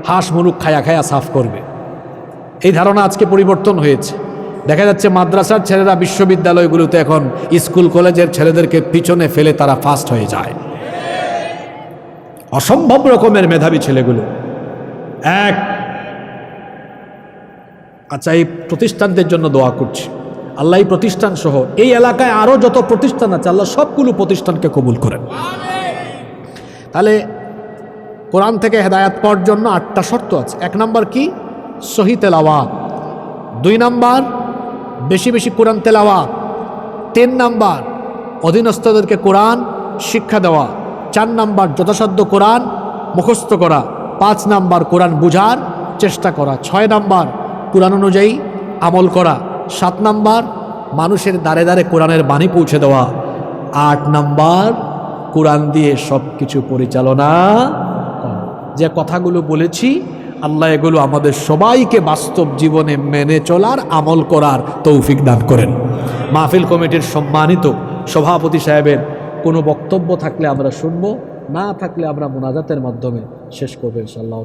হাঁস মুরুখ খায়া খায়া সাফ করবে। এই ধারণা আজকে পরিবর্তন হয়েছে। দেখা যাচ্ছে মাদ্রাসার ছেলেরা বিশ্ববিদ্যালয়গুলোতে এখন স্কুল কলেজের ছেলেদেরকে পিছনে ফেলে তারা ফার্স্ট হয়ে যায়। অসম্ভব রকমের মেধাবী ছেলেগুলো। আচ্ছা, এই প্রতিষ্ঠানদের জন্য দোয়া করছি, আল্লাহ এই প্রতিষ্ঠান সহ এই এলাকায় আরও যত প্রতিষ্ঠান আছে, আল্লাহ সবগুলো প্রতিষ্ঠানকে কবুল করেন। তাহলে কোরআন থেকে হেদায়াত পাওয়ার জন্য 8টা শর্ত আছে। 1 নাম্বার কি? সহি তেলাওয়াত। 2 নাম্বার বেশি বেশি কোরআন তেলাওয়াত। 3 নাম্বার অধীনস্থদেরকে কোরআন শিক্ষা দেওয়া। 4 নাম্বার যথাসাধ্য কোরআন মুখস্থ করা। 5 নাম্বার কোরআন বুঝার চেষ্টা করা। 6 নাম্বার কোরআন অনুযায়ী আমল করা। 7 নাম্বার মানুষের দ্বারে দ্বারে কোরআনের বাণী পৌঁছে দেওয়া। 8 নাম্বার কোরআন দিয়ে সব কিছু পরিচালনা করা। যে কথাগুলো বলেছি, আল্লাহ এগুলো আমাদের সবাইকে বাস্তব জীবনে মেনে চলার, আমল করার তৌফিক দান করেন। মাহফিল কমিটির সম্মানিত সভাপতি সাহেবের কোনো বক্তব্য থাকলে আমরা শুনবো, না থাকলে আমরা মুনাজাতের মাধ্যমে শেষ করবো ইনশাআল্লাহ।